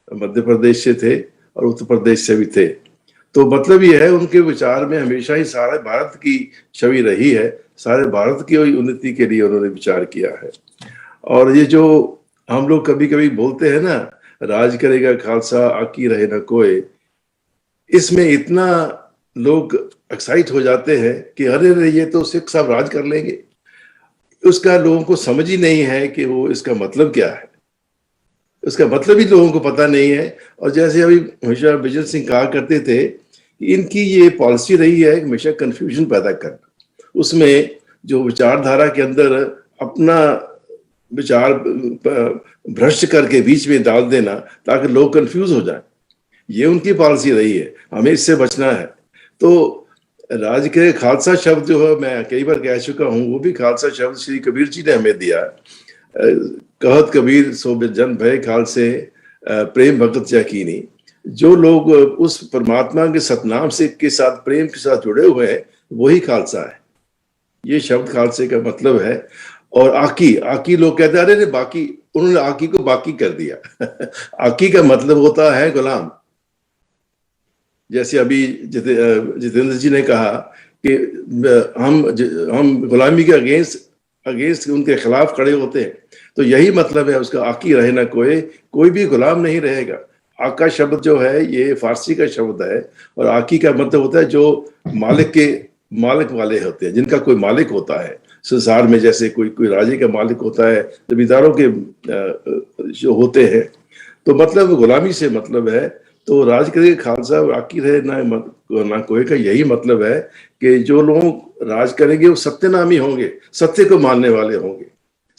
मध्य प्रदेश से थे और उत्तर प्रदेश से भी थे। तो मतलब ये है उनके विचार में हमेशा ही सारे भारत की छवि रही है, सारे भारत की उन्नति के लिए उन्होंने विचार किया है। और ये जो हम लोग कभी कभी बोलते हैं ना, राज करेगा खालसा आकी रहे न कोई, इसमें इतना लोग एक्साइट हो जाते हैं कि अरे ये तो सिख साहब राज कर लेंगे। उसका लोगों को समझ ही नहीं है कि वो इसका मतलब क्या है, उसका मतलब ही लोगों को पता नहीं है। और जैसे अभी हमेशा विजय सिंह कहा करते थे कि इनकी ये पॉलिसी रही है हमेशा कंफ्यूजन पैदा करना, उसमें जो विचारधारा के अंदर अपना विचार भ्रष्ट करके बीच में डाल देना ताकि लोग कंफ्यूज हो जाए, ये उनकी पॉलिसी रही है। हमें इससे बचना है। तो राज के खालसा शब्द जो है मैं कई बार कह चुका हूँ, वो भी खालसा शब्द श्री कबीर जी ने हमें दिया। कहत कबीर सो जन भय खालसे प्रेम भगत यकीनी। जो लोग उस परमात्मा के सतनाम से के साथ प्रेम के साथ जुड़े हुए हैं वही खालसा है। ये शब्द खालसे का मतलब है। और आकी, आकी लोग कहते हैं अरे बाकी, उन्होंने आकी को बाकी कर दिया। आकी का मतलब होता है गुलाम। जैसे अभी जितेंद्र जी ने कहा कि हम गुलामी के अगेंस्ट उनके खिलाफ खड़े होते हैं, तो यही मतलब है उसका, आकी रहे ना कोई भी गुलाम नहीं रहेगा। आका शब्द जो है ये फारसी का शब्द है, और आकी का मतलब होता है जो मालिक वाले होते हैं, जिनका कोई मालिक होता है संसार में। जैसे कोई राजे का मालिक होता है, जमींदारों के जो होते हैं, तो मतलब गुलामी से मतलब है। तो राज करे खालसा और आकी रहे ना कोई का यही मतलब है कि जो लोग राज करेंगे वो सत्यनामी होंगे, सत्य को मानने वाले होंगे,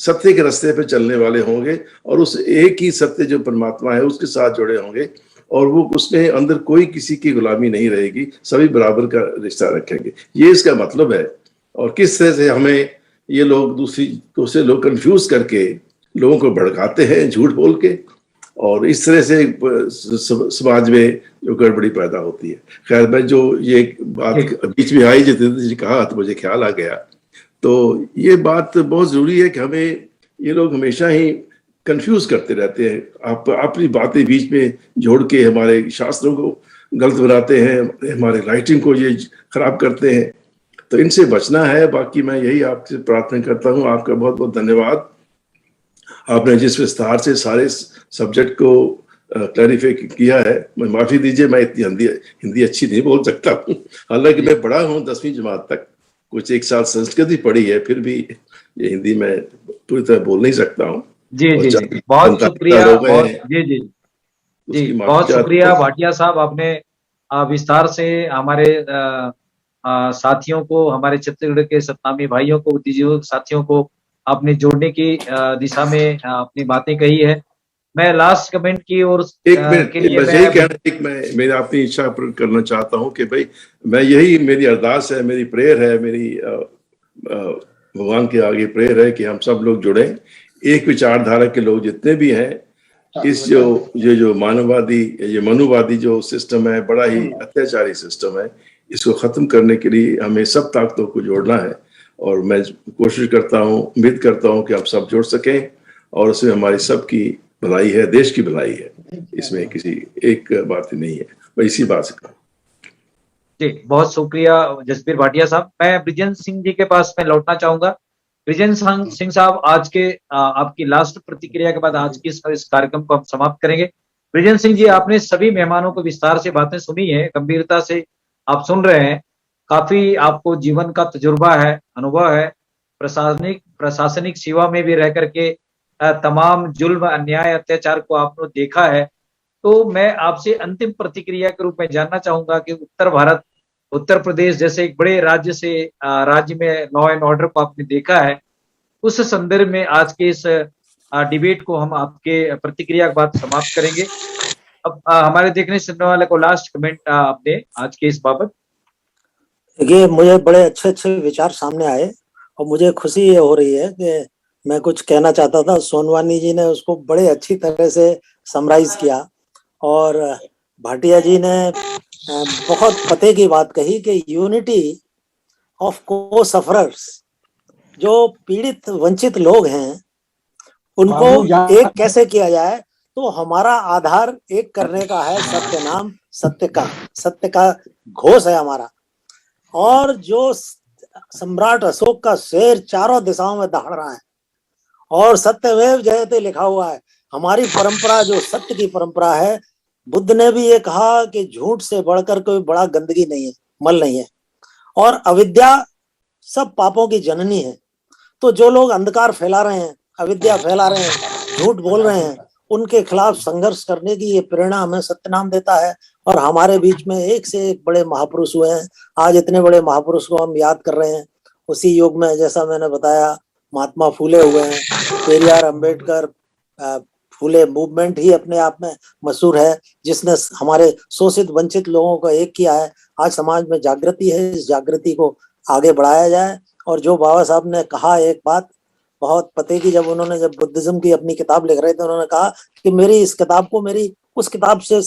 सत्य के रास्ते पे चलने वाले होंगे, और उस एक ही सत्य जो परमात्मा है उसके साथ जुड़े होंगे, और वो उसमें अंदर कोई किसी की गुलामी नहीं रहेगी, सभी बराबर का रिश्ता रखेंगे। ये इसका मतलब है। और किस तरह से हमें ये लोग दूसरे लोग कंफ्यूज करके लोगों को भड़काते हैं झूठ बोल के, और इस तरह से समाज में जो गड़बड़ी पैदा होती है। खैर, मैं जो ये बात बीच में आई जितेंद्र जी कहा तो मुझे ख्याल आ गया। तो ये बात बहुत जरूरी है कि हमें, ये लोग हमेशा ही कंफ्यूज करते रहते हैं, अपनी बातें बीच में जोड़ के हमारे शास्त्रों को गलत बनाते हैं, हमारे राइटिंग को ये खराब करते हैं। तो इनसे बचना है। बाकी मैं यही आपसे प्रार्थना करता हूँ। आपका बहुत बहुत धन्यवाद। आपने जिस विस्तार से सारे सब्जेक्ट को क्लैरिफाई किया है, मैं माफी दीजिए, मैं इतनी हिंदी अच्छी नहीं बोल सकता हूँ। हालांकि मैं पढ़ा हूँ 10वीं जमात तक, कुछ एक साल संस्कृत ही पढ़ी है, फिर भी ये हिंदी मैं पूरी तरह बोल नहीं सकता हूँ। जी, बहुत शुक्रिया। जी, बहुत शुक्रिया भाटिया साहब। आपने विस्तार से हमारे साथियों को, हमारे छत्तीसगढ़ के सतनामी भाइयों को, बुद्धिजीवी साथियों को आपने जोड़ने की दिशा में अपनी बातें कही है। मैं लास्ट कमेंट की ओर मैं अपनी इच्छा पूर्ण करना चाहता हूँ कि भाई, मैं यही मेरी अरदास है, मेरी प्रेयर है, मेरी भगवान के आगे प्रेयर है कि हम सब लोग जुड़े, एक विचारधारा के लोग जितने भी हैं। इस जो मानववादी, ये मनुवादी जो सिस्टम है, बड़ा ही अत्याचारी सिस्टम है, इसको खत्म करने के लिए हमें सब ताकतों को जोड़ना है। और मैं कोशिश करता हूँ, उम्मीद करता हूँ कि आप सब जुड़ सकें, और उसमें हमारी सबकी भलाई है, देश की भलाई है, इसमें किसी एक बात ही नहीं है। मैं इसी बात से कहूँ। जी, बहुत शुक्रिया जसबीर भाटिया साहब। मैं ब्रिजेंद्र सिंह जी के पास में लौटना चाहूंगा। ब्रिजेंद्र सिंह साहब, आज के आपकी लास्ट प्रतिक्रिया के बाद आज की इस कार्यक्रम को हम समाप्त करेंगे। ब्रिजेंद्र सिंह जी, आपने सभी मेहमानों को विस्तार से बातें सुनी है, गंभीरता से आप सुन रहे हैं, काफी आपको जीवन का तजुर्बा है, अनुभव है, प्रशासनिक सेवा में भी रह करके तमाम जुल्म, अन्याय, अत्याचार को आपने देखा है। तो मैं आपसे अंतिम प्रतिक्रिया के रूप में जानना चाहूंगा कि उत्तर प्रदेश जैसे एक बड़े राज्य में लॉ एंड ऑर्डर को आपने देखा है, उस संदर्भ में आज के इस डिबेट को हम आपके प्रतिक्रिया के बाद समाप्त करेंगे। अब हमारे देखने सुनने वाले को लास्ट कमेंट आपने आज के इस बाबत। देखिए, मुझे बड़े अच्छे विचार सामने आए, और मुझे खुशी ये हो रही है कि मैं कुछ कहना चाहता था, सोनवानी जी ने उसको बड़े अच्छी तरह से समराइज किया, और भाटिया जी ने बहुत पते की बात कही कि यूनिटी ऑफ को सफरर्स, जो पीड़ित वंचित लोग हैं, उनको एक कैसे किया जाए। तो हमारा आधार एक करने का है, सत्य नाम सत्य का घोष है हमारा। और जो सम्राट अशोक का शेर चारों दिशाओं में दहाड़ रहा है और सत्यमेव जयते लिखा हुआ है। हमारी परंपरा जो सत्य की परंपरा है, बुद्ध ने भी ये कहा कि झूठ से बढ़कर कोई बड़ा गंदगी नहीं है, मल नहीं है, और अविद्या सब पापों की जननी है। तो जो लोग अंधकार फैला रहे हैं, अविद्या फैला रहे हैं, झूठ बोल रहे हैं, उनके खिलाफ संघर्ष करने की ये प्रेरणा हमें सत्यनाम देता है। और हमारे बीच में एक से एक बड़े महापुरुष हुए हैं। आज इतने बड़े महापुरुष को हम याद कर रहे हैं। उसी युग में जैसा मैंने बताया, महात्मा फूले हुए हैं, पेरियार, अंबेडकर, फूले मूवमेंट ही अपने आप में मशहूर है, जिसने हमारे शोषित वंचित लोगों को एक किया है। आज समाज में जागृति है, इस जागृति को आगे बढ़ाया जाए। और जो बाबा साहब ने कहा एक बात बहुत पते की, जब बुद्धिज्म की अपनी किताब लिख रहे थे, उन्होंने कहा कि मेरी इस किताब को मेरी उस किताब से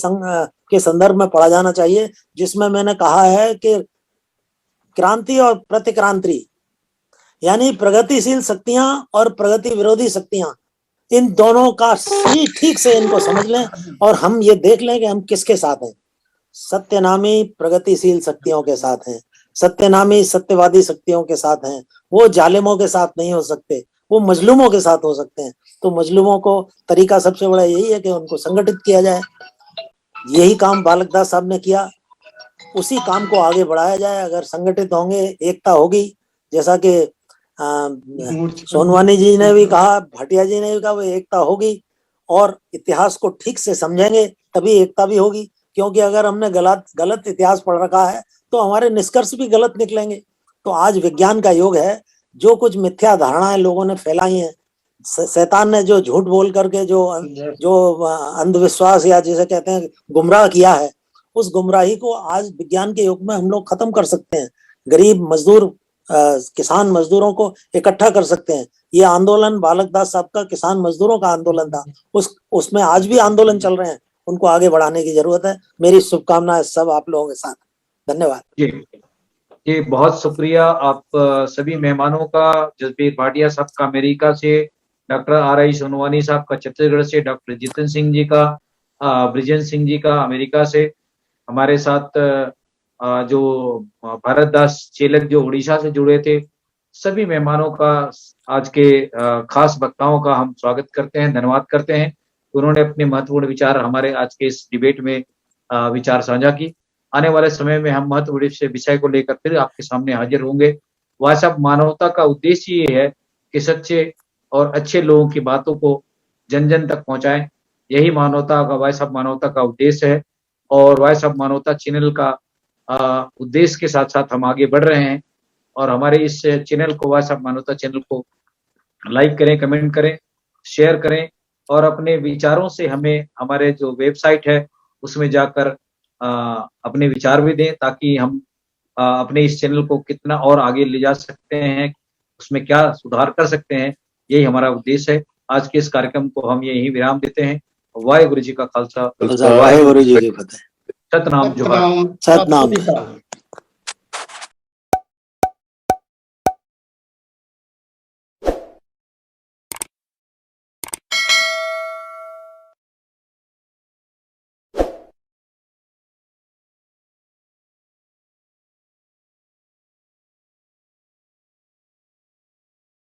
के संदर्भ में पढ़ा जाना चाहिए जिसमें मैंने कहा है कि क्रांति और प्रतिक्रांति, यानी प्रगतिशील शक्तियां और प्रगति विरोधी शक्तियां, इन दोनों का ठीक से इनको समझ लें और हम ये देख लें कि हम किसके साथ हैं। सत्यनामी प्रगतिशील शक्तियों के साथ हैं, सत्यनामी सत्यवादी शक्तियों के साथ हैं। वो जालिमों के साथ नहीं हो सकते, वो मजलूमों के साथ हो सकते हैं। तो मजलूमों को तरीका सबसे बड़ा यही है कि उनको संगठित किया जाए। यही काम बालक दास साहब ने किया, उसी काम को आगे बढ़ाया जाए। अगर संगठित होंगे, एकता होगी, जैसा कि सोनवानी जी ने भी कहा, भाटिया जी ने भी कहा, वो एकता होगी और इतिहास को ठीक से समझेंगे तभी एकता भी होगी। क्योंकि अगर हमने गलत इतिहास पढ़ रखा है तो हमारे निष्कर्ष भी गलत निकलेंगे। तो आज विज्ञान का युग है। जो कुछ मिथ्या धारणाएं लोगों ने फैलाई हैं, शैतान ने जो झूठ बोल करके जो अंधविश्वास या जिसे कहते हैं गुमराह किया है, उस गुमराही को आज विज्ञान के युग में हम लोग खत्म कर सकते हैं। गरीब मजदूर, किसान मजदूरों को इकट्ठा कर सकते हैं। ये आंदोलन बालक दास साहब का किसान मजदूरों का आंदोलन था, उसमें आज भी आंदोलन चल रहे हैं। उनको आगे बढ़ाने की जरूरत है। मेरी शुभकामनाएं सब आप लोगों के साथ। धन्यवाद जी, बहुत शुक्रिया आप सभी मेहमानों का। जसबीर भाटिया साहब का अमेरिका से, डॉक्टर RI सोनवानी साहब का छत्तीसगढ़ से, डॉक्टर जितेंद्र सिंह जी का, ब्रिजेंद्र सिंह जी का अमेरिका से, हमारे साथ जो भारत दास चेलक जो उड़ीसा से जुड़े थे, सभी मेहमानों का, आज के खास वक्ताओं का हम स्वागत करते हैं, धन्यवाद करते हैं। उन्होंने अपने महत्वपूर्ण विचार हमारे आज के इस डिबेट में विचार साझा की। आने वाले समय में हम महत्वपूर्ण विषय को लेकर फिर आपके सामने हाजिर होंगे। वह सब मानवता का उद्देश्य ये है कि सच्चे और अच्छे लोगों की बातों को जन जन तक पहुंचाएं। यही मानवता का, वह सब मानवता का उद्देश्य है। और वह सब मानवता चैनल का उद्देश्य के साथ साथ हम आगे बढ़ रहे हैं। और हमारे इस चैनल को, वह सब मानवता चैनल को लाइक करें, कमेंट करें, शेयर करें और अपने विचारों से हमें हमारे जो वेबसाइट है उसमें जाकर अपने विचार भी दें, ताकि हम अपने इस चैनल को कितना और आगे ले जा सकते हैं, उसमें क्या सुधार कर सकते हैं, यही हमारा उद्देश्य है। आज के इस कार्यक्रम को हम यही विराम देते हैं। वाहेगुरु जी का खालसा, वाहेगुरु जी की फतेह। सतनाम जोहार। सतनाम।